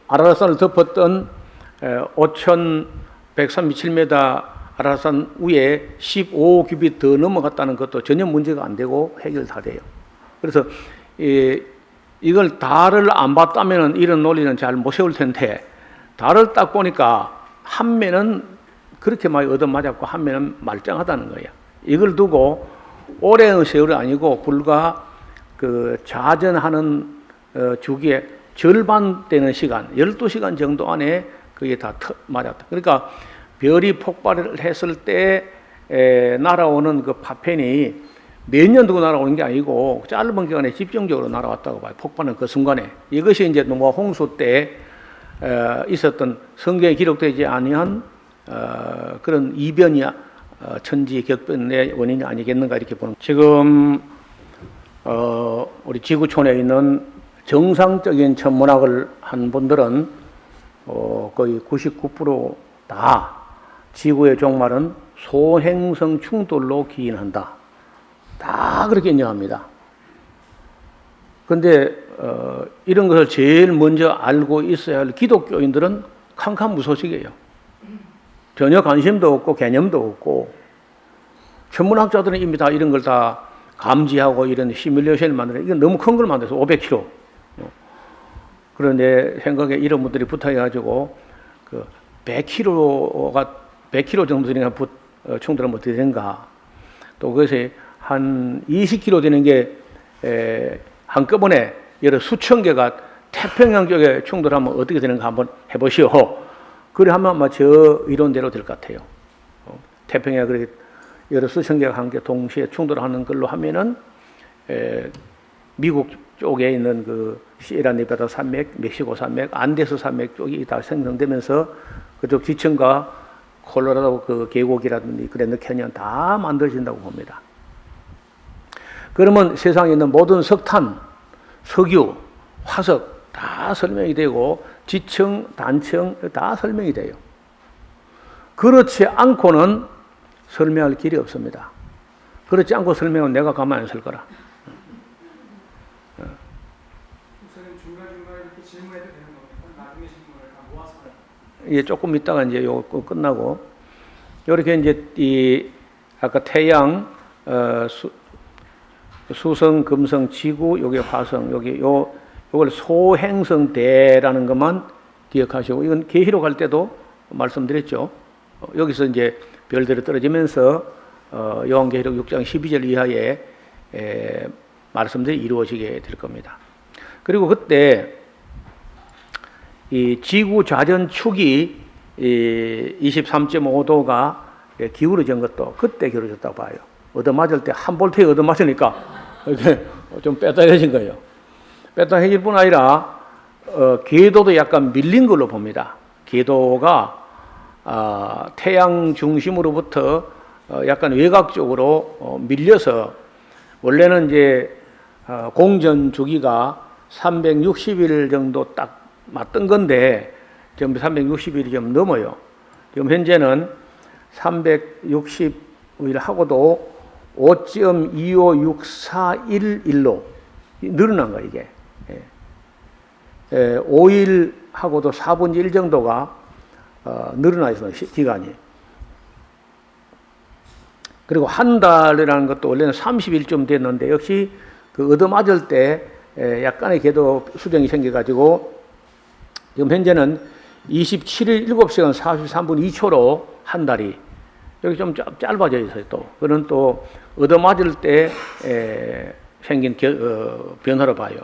아라라산을 덮었던 5,137m 아라라산 위에 15규빗 더 넘어갔다는 것도 전혀 문제가 안 되고 해결 다 돼요. 그래서 이걸 달을 안 봤다면 이런 논리는 잘 못 세울 텐데 달을 딱 보니까 한 면은 그렇게 많이 얻어맞았고 한 면은 말짱하다는 거예요. 이걸 두고 오랜 세월이 아니고 불과 그 자전하는 주기에 절반 되는 시간, 12시간 정도 안에 그게 다 맞았다. 그러니까 별이 폭발을 했을 때 날아오는 그 파편이 몇 년 두고 날아오는 게 아니고 짧은 기간에 집중적으로 날아왔다고 봐요. 폭발은 그 순간에. 이것이 이제 노아 홍수 때 있었던 성경에 기록되지 아니한 그런 이변이 천지격변의 원인이 아니겠는가 이렇게 보는. 지금 우리 지구촌에 있는 정상적인 천문학을 한 분들은 거의 99% 지구의 종말은 소행성 충돌로 기인한다. 다 그렇게 인정합니다. 그런데 이런 것을 제일 먼저 알고 있어야 할 기독교인들은 캄캄무소식이에요. 전혀 관심도 없고 개념도 없고 천문학자들은 이미 다 이런 걸 다 감지하고 이런 시뮬레이션을 만드는 이건 너무 큰 걸 만들어서 500km. 그런데 생각에 이런 분들이 부탁해가지고 그 100km 정도 되니까 충돌하면 어떻게 되는가. 또 그것이 한 20km 되는 게 한꺼번에 여러 수천 개가 태평양 쪽에 충돌하면 어떻게 되는가 한번 해보시오. 그래 하면 아마 저 이론대로 될 것 같아요. 태평양 그렇게 여러 수천 개가 함께 동시에 충돌하는 걸로 하면은 미국 쪽에 있는 그 시에라네바다 산맥, 멕시코 산맥, 안데스 산맥 쪽이 다 생성되면서 그쪽 지층과 콜로라도 그 계곡이라든지 그랜드 캐니언 다 만들어진다고 봅니다. 그러면 세상에 있는 모든 석탄, 석유, 화석 다 설명이 되고 지층, 단층 다 설명이 돼요. 그렇지 않고는 설명할 길이 없습니다. 그렇지 않고 설명은 내가 가만히 안 있을 거라. 목사님 중간중간에 이렇게 질문해도 되는 겁니까? 나중에 질문을 다 모아서. 예, 조금 있다가 이제 요거 끝나고 이렇게 이제 이 아까 태양, 수성, 금성, 지구, 요게 화성, 요걸 소행성대라는 것만 기억하시고 이건 계시록 할 때도 말씀드렸죠. 여기서 이제 별들이 떨어지면서 요한계시록 6장 12절 이하에 말씀들이 이루어지게 될 겁니다. 그리고 그때 이 지구 좌전축이 23.5도가 기울어진 것도 그때 기울어졌다고 봐요. 얻어맞을 때 한 볼트에 얻어맞으니까 이렇게 좀 빼딱해진 거예요. 빼딱해질 뿐 아니라 궤도도 약간 밀린 걸로 봅니다. 궤도가 태양 중심으로부터 약간 외곽 쪽으로 밀려서 원래는 이제 공전 주기가 360일 정도 딱 맞던 건데 지금 360일이 좀 넘어요. 지금 현재는 360일 하고도 5.25641일로 늘어난 거예요, 이게. 5일 하고도 4분의 1 정도가 늘어나 있어요, 기간이. 그리고 한 달이라는 것도 원래는 30일쯤 됐는데 역시 그 얻어맞을 때 약간의 궤도 수정이 생겨가지고 지금 현재는 27일 7시간 43분 2초로 한 달이 여기 좀 짧아져 있어요. 또 그는 또 얻어맞을 때 생긴 변화로 봐요.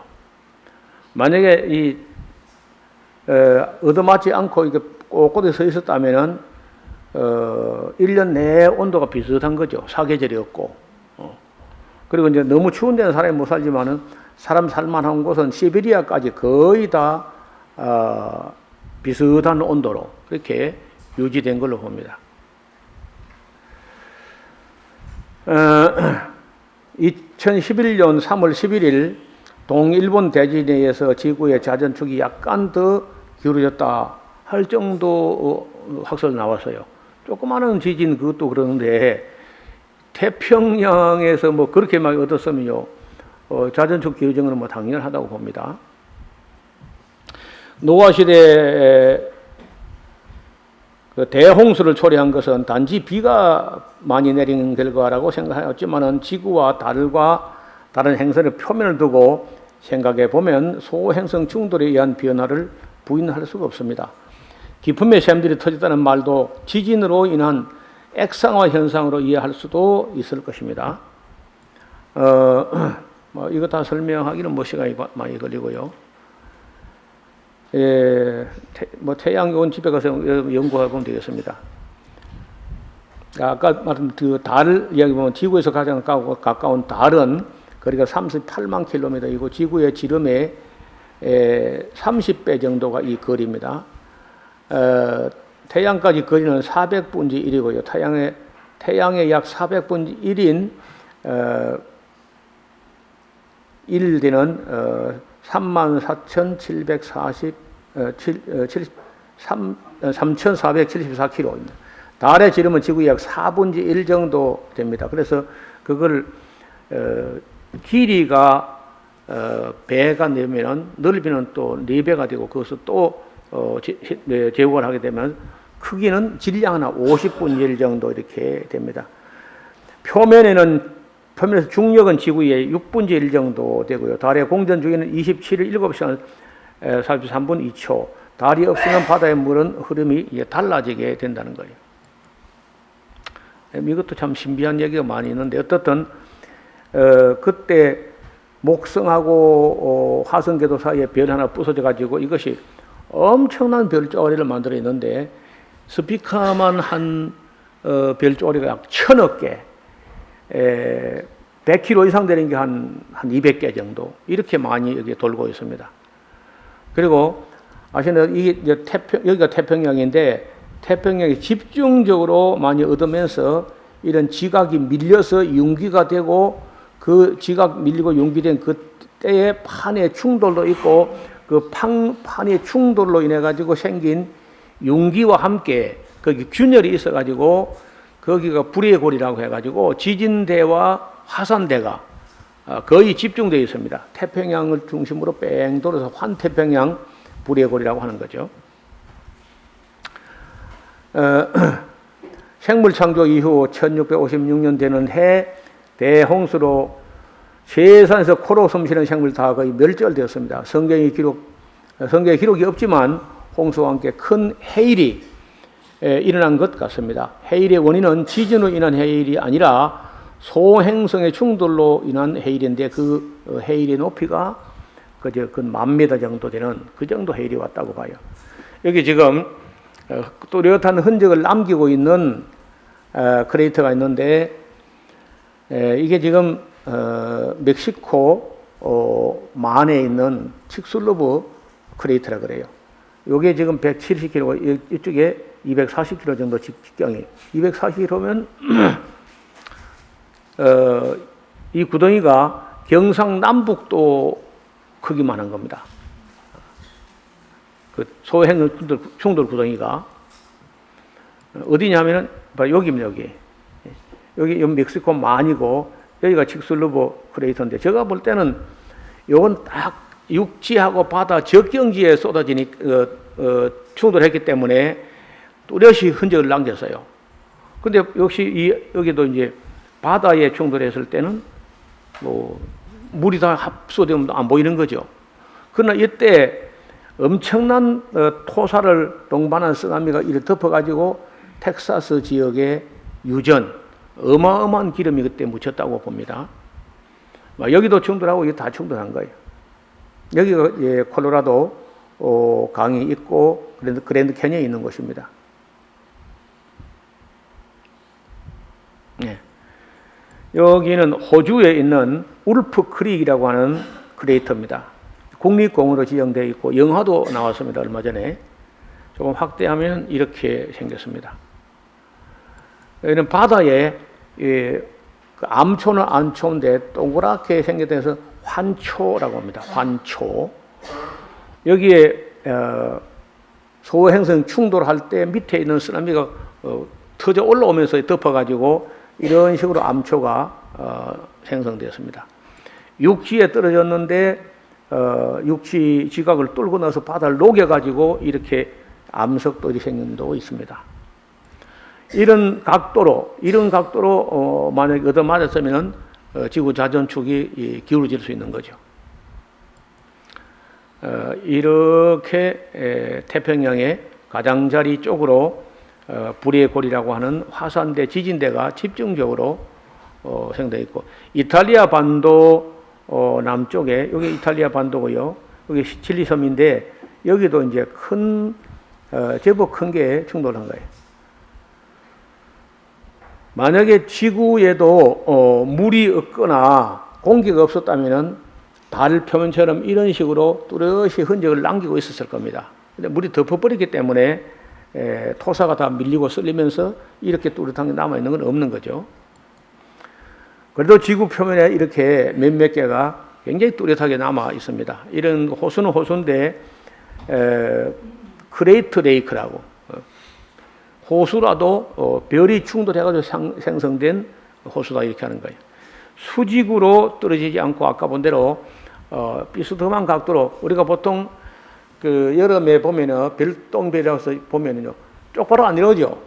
만약에 이 얻어맞지 않고 이게 꼿꼿이 서 있었다면은 1년 내에 온도가 비슷한 거죠. 사계절이 없고. 그리고 이제 너무 추운 데는 사람이 못 살지만은 사람 살만한 곳은 시베리아까지 거의 다 비슷한 온도로 그렇게 유지된 걸로 봅니다. 2011년 3월 11일 동일본 대지진에 의해서 지구의 자전축이 약간 더 기울어졌다 할 정도 학설 나왔어요. 조그마한 지진 그것도 그러는데 태평양에서 뭐 그렇게 막 얻었으면요 자전축 기울어진 건 뭐 당연하다고 봅니다. 노아 시대에 그 대홍수를 초래한 것은 단지 비가 많이 내린 결과라고 생각하였지만은 지구와 달과 다른 행성의 표면을 두고 생각해 보면 소행성 충돌에 의한 변화를 부인할 수가 없습니다. 기품의 샘들이 터졌다는 말도 지진으로 인한 액상화 현상으로 이해할 수도 있을 것입니다. 뭐 이거 다 설명하기는 뭐 시간이 많이 걸리고요. 뭐 태양이 온 집에 가서 연구해 보면 되겠습니다. 아까 말한 그 달 이야기 보면 지구에서 가장 가까운 달은 거리가 38만 킬로미터이고 지구의 지름의 30배 정도가 이 거리입니다. 태양까지 거리는 400분의 1이고요. 태양의 약 400분의 1인 1대는 3474km입니다. 달의 지름은 지구의 약 4분의 1 정도 됩니다. 그래서 그걸 길이가 배가 되면 넓이는 또 4배가 되고 그것을 또 제곱을 하게 되면 크기는 질량 하나 50분의 1 정도 이렇게 됩니다. 표면에서 중력은 지구의 6분의 1 정도 되고요. 달의 공전 주기는 27일 7시간 43분 2초. 달이 없으면 바다의 물은 흐름이 달라지게 된다는 거예요. 이것도 참 신비한 얘기가 많이 있는데 어떻든 그때 목성하고 화성궤도 사이에 별 하나 부서져 가지고 이것이 엄청난 별조리를 만들어 있는데 스피커만 한 별조리가 약 1000억 개 100km 이상 되는 게 한 200개 정도 이렇게 많이 여기 돌고 있습니다. 그리고 아시는 이게 여기가 태평양인데 태평양이 집중적으로 많이 얻으면서 이런 지각이 밀려서 융기가 되고 그 지각 밀리고 융기된 그때의 판의 충돌도 있고 그 판의 충돌로 인해 가지고 생긴 융기와 함께 거기 균열이 있어 가지고 거기가 불의 골이라고 해 가지고 지진대와 화산대가 거의 집중되어 있습니다. 태평양을 중심으로 뺑 돌아서 환태평양 불의 골이라고 하는 거죠. 생물 창조 이후 1656년 되는 해 대홍수로 세상에서 코로 숨쉬는 생물 다 거의 멸절되었습니다. 성경의 기록이 없지만 홍수와 함께 큰 해일이 일어난 것 같습니다. 해일의 원인은 지진으로 인한 해일이 아니라 소행성의 충돌로 인한 해일인데 그 해일의 높이가 그저 10,000m 정도 되는 그 정도 해일이 왔다고 봐요. 여기 지금 뚜렷한 흔적을 남기고 있는 크레이터가 있는데 이게 지금 멕시코 만에 있는 칙슬로브 크레이터라 그래요. 이게 지금 170km, 이쪽에 240km 정도 직경이. 240km면 이 구덩이가 경상남북도 크기만 한 겁니다. 그 소행 충돌 구덩이가 어디냐면은 여기입니다. 여기 멕시코 만이고 여기가 칙슬로브 크레이터인데 제가 볼 때는 이건 딱 육지하고 바다 적경지에 쏟아지니 충돌했기 때문에 뚜렷이 흔적을 남겼어요. 근데 역시 여기도 이제 바다에 충돌했을 때는 뭐 물이 다 합수되면 안 보이는 거죠. 그러나 이때 엄청난 토사를 동반한 쓰나미가 이를 덮어가지고 텍사스 지역의 유전, 어마어마한 기름이 그때 묻혔다고 봅니다. 여기도 충돌하고 여기 다 충돌한 거예요. 여기가 콜로라도 강이 있고 그랜드 캐니언이 있는 곳입니다. 네. 여기는 호주에 있는 울프 크릭이라고 하는 크레이터입니다. 국립공원으로 지정되어 있고 영화도 나왔습니다. 얼마 전에. 조금 확대하면 이렇게 생겼습니다. 여기는 바다에 그 암초는 암초인데 동그랗게 생겨서 환초라고 합니다. 환초. 여기에 소행성 충돌할 때 밑에 있는 쓰나미가 터져 올라오면서 덮어가지고 이런 식으로 암초가 생성되었습니다. 육지에 떨어졌는데 육지 지각을 뚫고 나서 바다를 녹여가지고 이렇게 암석돌이 생긴 데도 있습니다. 이런 각도로 만약에 얻어맞았으면 지구 자전축이 기울어질 수 있는 거죠. 이렇게 태평양의 가장자리 쪽으로 불의 골이라고 하는 화산대 지진대가 집중적으로 생성되어 있고, 이탈리아 반도 남쪽에, 여기 이탈리아 반도고요. 여기 시칠리 섬인데 여기도 이제 제법 큰 게 충돌한 거예요. 만약에 지구에도 물이 없거나 공기가 없었다면은 달 표면처럼 이런 식으로 뚜렷이 흔적을 남기고 있었을 겁니다. 근데 물이 덮어버렸기 때문에 토사가 다 밀리고 썰리면서 이렇게 뚜렷한 게 남아있는 건 없는 거죠. 그래도 지구 표면에 이렇게 몇몇 개가 굉장히 뚜렷하게 남아 있습니다. 이런 호수는 호수인데 크레이트 레이크라고, 호수라도 별이 충돌해가지고 생성된 호수다 이렇게 하는 거예요. 수직으로 떨어지지 않고 아까 본 대로 비스듬한 각도로, 우리가 보통 그 여름에 보면은 별똥별이라고 해서 보면은요 쪽바로 안 내려오죠.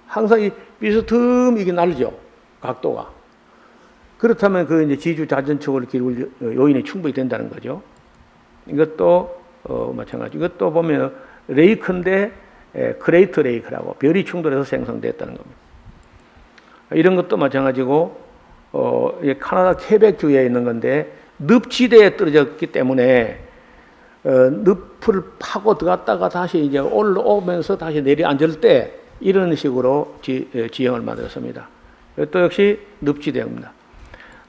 항상 이 비스듬하게 날죠, 각도가. 그렇다면 그 이제 지주 자전축을 기울 요인이 충분히 된다는 거죠. 이것도 마찬가지. 이것도 보면 레이크인데 크레이트 레이크라고, 별이 충돌해서 생성됐다는 겁니다. 이런 것도 마찬가지고 카나다 퀘벡주에 있는 건데 늪지대에 떨어졌기 때문에 늪을 파고 들어갔다가 다시 이제 올라오면서 다시 내려앉을 때 이런 식으로 지형을 만들었습니다. 이것도 역시 늪지대입니다.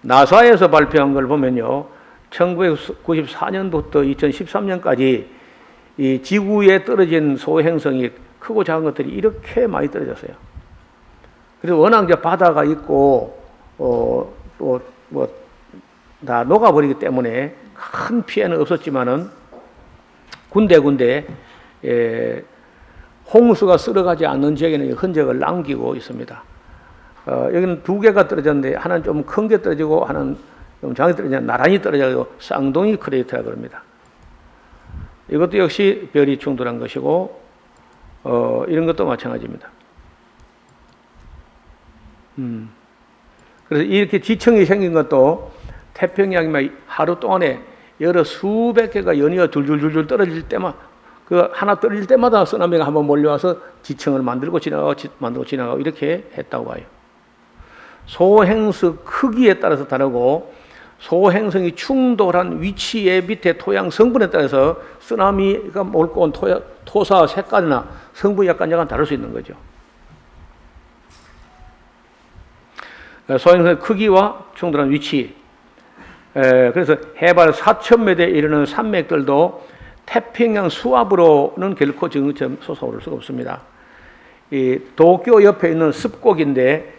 나사에서 발표한 걸 보면요, 1994년부터 2013년까지 이 지구에 떨어진 소행성이 크고 작은 것들이 이렇게 많이 떨어졌어요. 그래서 워낙 이제 바다가 있고 또 뭐 다 녹아버리기 때문에 큰 피해는 없었지만은 군데군데 홍수가 쓸어가지 않는 지역에는 흔적을 남기고 있습니다. 여기는 두 개가 떨어졌는데 하나는 좀 큰 게 떨어지고 하나는 좀 작게 떨어지고 나란히 떨어져서 쌍둥이 크레이터라고 합니다. 이것도 역시 별이 충돌한 것이고 이런 것도 마찬가지입니다. 그래서 이렇게 지층이 생긴 것도 태평양이 하루 동안에 여러 수백 개가 연이어 줄줄줄줄 떨어질 때마다 그 하나 떨어질 때마다 쓰나미가 한번 몰려와서 지층을 만들고 지나가고 이렇게 했다고 봐요. 소행성 크기에 따라서 다르고 소행성이 충돌한 위치에 밑에 토양 성분에 따라서 쓰나미가 몰고 온 토사 색깔이나 성분이 약간 다를 수 있는 거죠. 소행성의 크기와 충돌한 위치. 그래서 해발 4,000m에 이르는 산맥들도 태평양 수압으로는 결코 지금처럼 솟아오를 수가 없습니다. 이 도쿄 옆에 있는 습곡인데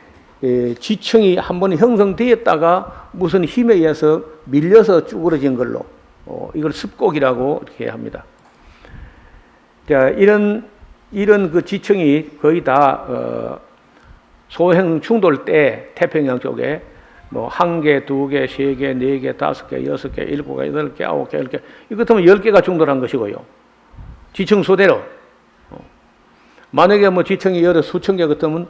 지층이 한번 형성되었다가 무슨 힘에 의해서 밀려서 쭈그러진 걸로 이걸 습곡이라고 이렇게 합니다. 자, 이런 그 지층이 거의 다 소행 충돌 때 태평양 쪽에 뭐 1개, 2개, 3개, 4개, 5개, 6개, 7개, 8개, 9개, 10개 이것 같으면 10개가 충돌한 것이고요. 지층 수대로. 만약에 뭐 지층이 여러 수천 개 같으면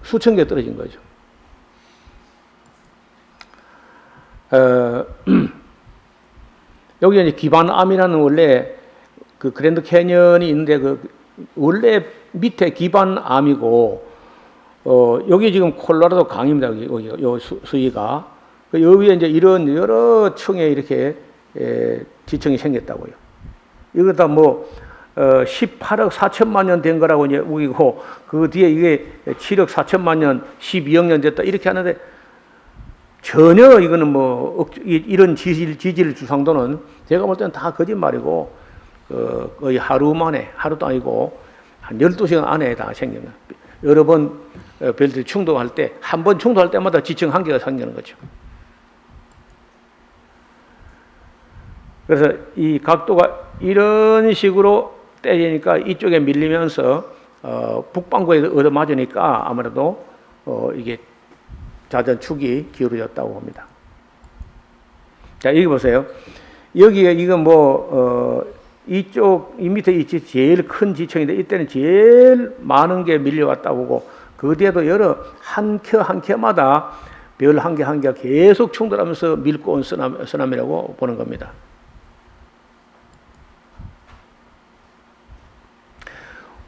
수천 개 떨어진 거죠. 여기 이제 기반암이라는 원래 그 그랜드 캐년이 있는데 그 원래 밑에 기반암이고 여기 지금 콜로라도 강입니다. 여기 요 수위가 그 위에 이제 이런 여러 층에 이렇게 지층이 생겼다고요. 이거 다 뭐 18억 4천만 년 된 거라고 이제 우기고 그 뒤에 이게 7억 4천만 년, 12억 년 됐다 이렇게 하는데 전혀 이거는 뭐 이런 지질 주상도는 제가 볼 때는 다 거짓말이고 거의 하루 만에 하루도 아니고 한 12시간 안에 다 생기는 여러 번 별들이 충돌할 때 한 번 충돌할 때마다 지층 한계가 생기는 거죠. 그래서 이 각도가 이런 식으로 떼지니까 이쪽에 밀리면서 북반구에 얻어맞으니까 아무래도 이게 자전축이 기울어졌다고 봅니다. 자, 여기 보세요. 여기에 이거 이쪽 이 밑에 이 제일 큰 지층인데 이때는 제일 많은 게 밀려왔다고 보고 그 뒤에도 여러 한 켜마다 별 한 개 한 개가 계속 충돌하면서 밀고 온 쓰나미라고 보는 겁니다.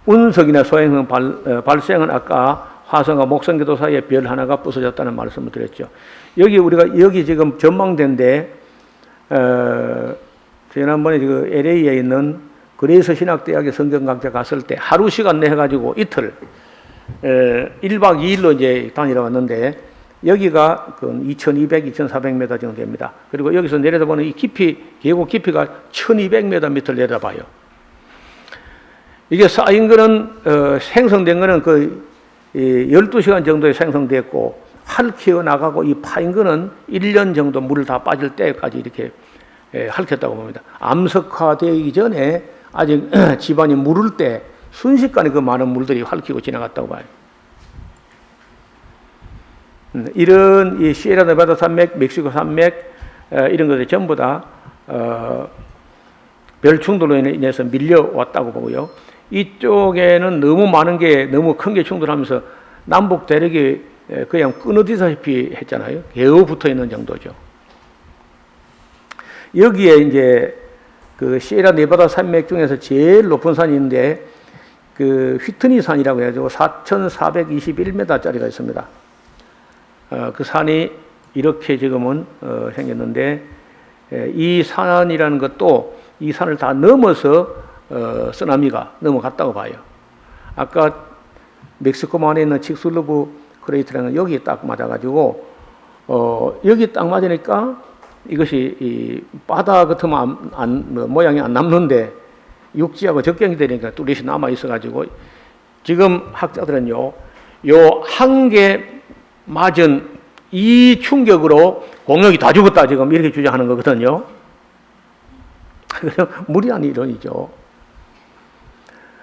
운석이나 소행성 발생은 아까 화성과 목성궤도 사이에 별 하나가 부서졌다는 말씀을 드렸죠. 여기 지금 전망대인데 지난번에 그 LA에 있는 그레이스 신학대학의 성경강좌 갔을 때 하루 시간 내 해가지고 이틀 1박 2일로 이제 다니러 왔는데 여기가 그 2,200, 2,400m 정도 됩니다. 그리고 여기서 내려다보는 이 계곡 깊이가 1,200m 밑을 내려봐요. 이게 쌓인 거는 생성된 거는 그 12시간 정도에 생성됐고 핥혀 나가고 이 파인 거는 1년 정도 물 다 빠질 때까지 이렇게 핥혔다고 봅니다. 암석화되기 전에 아직 집안이 무를 때 순식간에 그 많은 물들이 핥히고 지나갔다고 봐요. 이런 이 시에라네바다 산맥, 멕시코 산맥 이런 것들이 전부 다 별 충돌로 인해서 밀려왔다고 보고요. 이쪽에는 너무 많은 게 너무 큰 게 충돌하면서 남북 대륙이 그냥 끊어지다시피 했잖아요. 겨우 붙어 있는 정도죠. 여기에 이제 그 시에라 네바다 산맥 중에서 제일 높은 산이 있는데 그 휘트니 산이라고 해가지고 4,421m짜리가 있습니다. 그 산이 이렇게 지금은 생겼는데 이 산이라는 것도 이 산을 다 넘어서 쓰나미가 넘어갔다고 봐요. 아까 멕시코만에 있는 칙슬루브 크레이트라는 건 여기에 딱 맞아가지고 여기 딱 맞으니까 이것이 이 바다 같으면 모양이 안 남는데 육지하고 접경이 되니까 뚜렷이 남아 있어가지고 지금 학자들은요 요 한 개 맞은 이 충격으로 공룡이 다 죽었다 지금 이렇게 주장하는 거거든요. 무리한 이론이죠.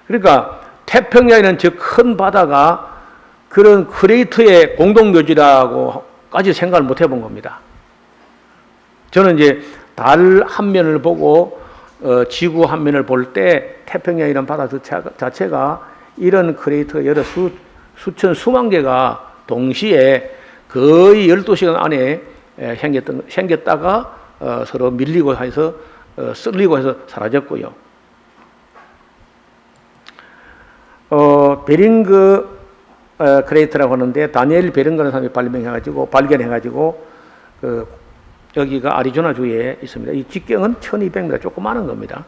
그러니까 태평양이라는 저 큰 바다가 그런 크레이터의 공동묘지라고까지 생각을 못 해본 겁니다. 저는 이제 달 한 면을 보고 지구 한 면을 볼 때 태평양이라는 바다 자체가 이런 크레이터가 여러 수만 개가 동시에 거의 12시간 안에 생겼다가 서로 밀리고 해서 쓸리고 해서 사라졌고요. 베링그 크레이터라고 하는데 다니엘 베링거라는 사람이 발견해가지고 여기가 아리조나주에 있습니다. 이 직경은 1,200m 조그마한 겁니다.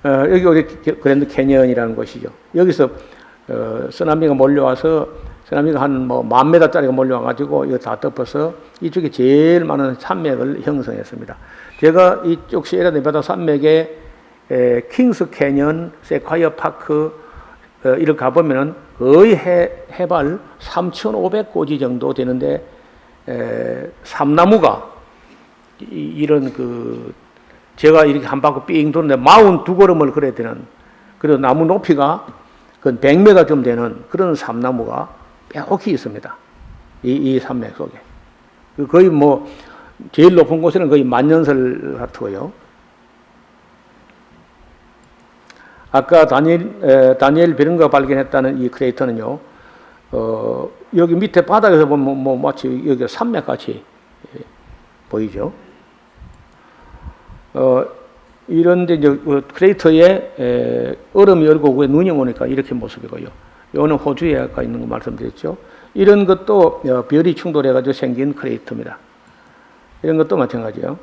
여기 우리 그랜드 캐니언이라는 곳이죠. 여기서 쓰나미가 몰려와서 쓰나미가 한 10,000m짜리가 몰려와가지고 이거 다 덮어서 이쪽에 제일 많은 산맥을 형성했습니다. 제가 이쪽 시에라네바다 산맥에 킹스 캐년, 세콰이어 파크 이렇게 가보면은 거의 해발 3,500고지 정도 되는데 삼나무가 이런 제가 이렇게 한 바퀴 삥 도는데 42걸음을 걸어야 되는 그리고 나무 높이가 그 100m 좀 되는 그런 삼나무가 빼곡히 있습니다. 이 산맥 속에 거의 제일 높은 곳에는 거의 만년설 같고요. 아까 다니엘 베른가 발견했다는 이 크레이터는요, 여기 밑에 바닥에서 보면 마치 여기 산맥같이 보이죠. 이런데 이제 크레이터에 얼음이 얼고 위에 눈이 오니까 이렇게 모습이고요. 이거는 호주에 아까 있는 거 말씀드렸죠. 이런 것도 별이 충돌해가지고 생긴 크레이터입니다. 이런 것도 마찬가지예요.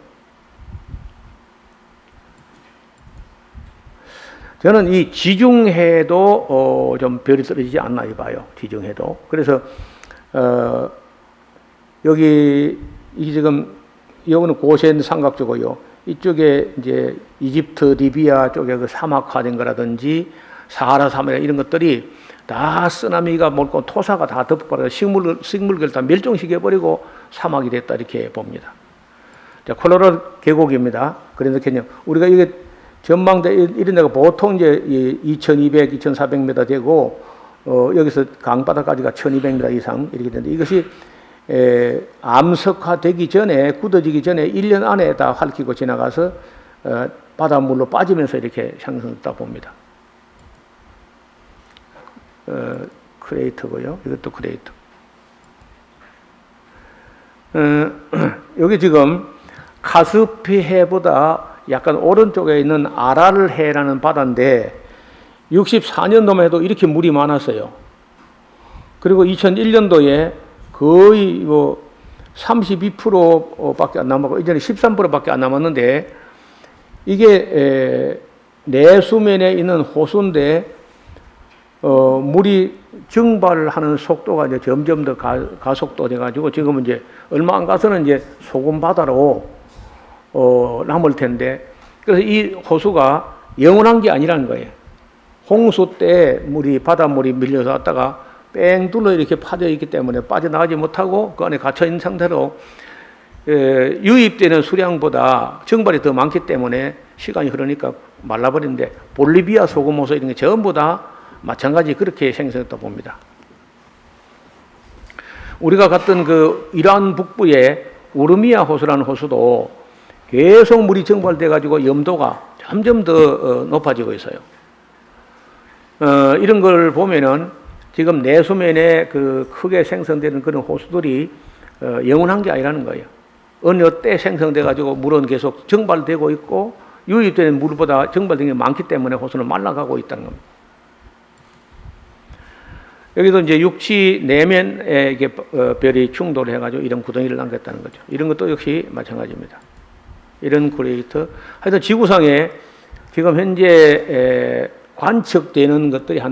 저는 이 지중해도 좀 별이 떨어지지 않나 봐요. 지중해도. 그래서 여기 이 지금 여기는 고센 삼각조고요. 이쪽에 이제 이집트, 리비아 쪽에 그 사막화된 거라든지 사하라 사막 이런 것들이 다 쓰나미가 몰고 토사가 다 덮어버려 식물들 다 멸종시켜버리고 사막이 됐다 이렇게 봅니다. 자, 콜로라도 계곡입니다. 그랜드 캐니언. 우리가 이게 전망대 이런 데가 보통 이제 2,200, 2,400m 되고 여기서 강바닥까지가 1,200m 이상 이렇게 되는데 이것이 암석화되기 전에 굳어지기 전에 1년 안에 다 핥히고 지나가서 바닷물로 빠지면서 이렇게 형성됐다 봅니다. 크레이터고요. 이것도 크레이터. 여기 지금 카스피 해보다 약간 오른쪽에 있는 아랄 해라는 바다인데 64년도만 해도 이렇게 물이 많았어요. 그리고 2001년도에 거의 32%밖에 안 남았고 이전에 13%밖에 안 남았는데 이게 내수면에 있는 호수인데 물이 증발하는 속도가 이제 점점 더 가속도 돼가지고 지금은 이제 얼마 안 가서는 이제 소금 바다로 남을 텐데 그래서 이 호수가 영원한 게 아니라는 거예요. 홍수 때 바닷물이 밀려서 왔다가 뺑 둘러 이렇게 파져 있기 때문에 빠져나가지 못하고 그 안에 갇혀 있는 상태로 유입되는 수량보다 증발이 더 많기 때문에 시간이 흐르니까 말라버리는데 볼리비아 소금 호수 이런 게 전부 다 마찬가지 그렇게 생성했다 봅니다. 우리가 갔던 그 이란 북부의 우르미아 호수라는 호수도 계속 물이 증발돼 가지고 염도가 점점 더 높아지고 있어요. 이런 걸 보면은 지금 내수면에 그 크게 생성되는 그런 호수들이 영원한 게 아니라는 거예요. 어느 때 생성돼 가지고 물은 계속 증발되고 있고 유입되는 물보다 증발된 게 많기 때문에 호수는 말라가고 있다는 겁니다. 여기도 이제 육지 내면에 이게 별이 충돌을 해가지고 이런 구덩이를 남겼다는 거죠. 이런 것도 역시 마찬가지입니다. 이런 크레이터. 하여튼 지구상에 지금 현재 관측되는 것들이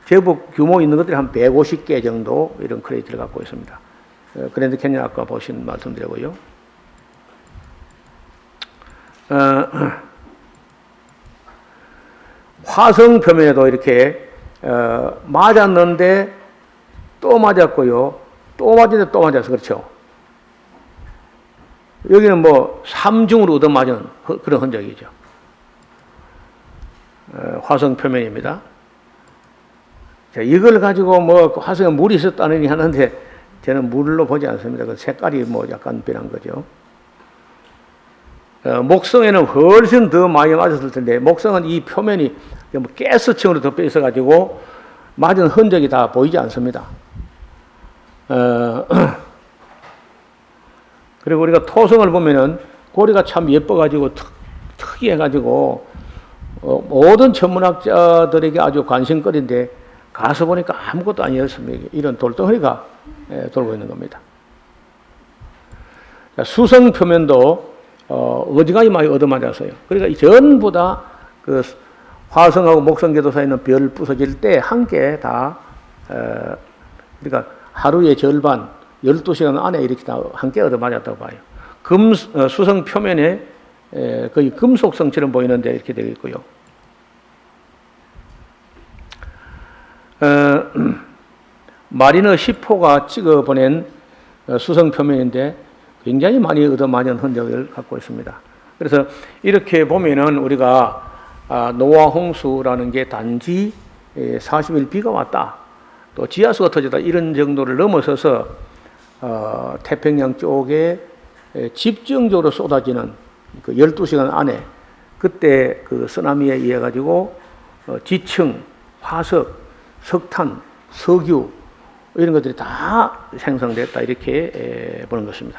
제법 규모 있는 것들이 한 150개 정도 이런 크레이터를 갖고 있습니다. 그랜드 캐니언 아까 보신 말씀드리고요. 화성 표면에도 이렇게 맞았는데 또 맞았고요. 또 맞았는데 또 맞았어. 그렇죠. 여기는 삼중으로 얻어맞은 그런 흔적이죠. 화성 표면입니다. 자, 이걸 가지고 화성에 물이 있었다느니 하는데 저는 물로 보지 않습니다. 그 색깔이 약간 변한 거죠. 목성에는 훨씬 더 많이 맞았을 텐데 목성은 이 표면이 가스층으로 덮여 있어가지고 맞은 흔적이 다 보이지 않습니다. 그리고 우리가 토성을 보면은 고리가 참 예뻐가지고 특이해가지고 모든 천문학자들에게 아주 관심거리인데 가서 보니까 아무것도 아니었습니다. 이런 돌덩어리가 돌고 있는 겁니다. 수성 표면도 어지간히 많이 얻어맞았어요. 그러니까 전부 다 그 화성하고 목성궤도 사이에 있는 별 부서질 때 함께 다 그러니까 하루의 절반 12시간 안에 이렇게 다 함께 얻어맞았다고 봐요. 수성 표면에 거의 금속성처럼 보이는데 이렇게 되어 있고요. 마리너 10호가 찍어보낸 수성 표면인데 굉장히 많이 얻어맞은 흔적을 갖고 있습니다. 그래서 이렇게 보면은 우리가 노아 홍수라는 게 단지 40일 비가 왔다, 또 지하수가 터졌다 이런 정도를 넘어서서 태평양 쪽에 집중적으로 쏟아지는 그 12시간 안에 그때 그 쓰나미에 의해 가지고 지층, 화석, 석탄, 석유 이런 것들이 다 생성됐다 이렇게 보는 것입니다.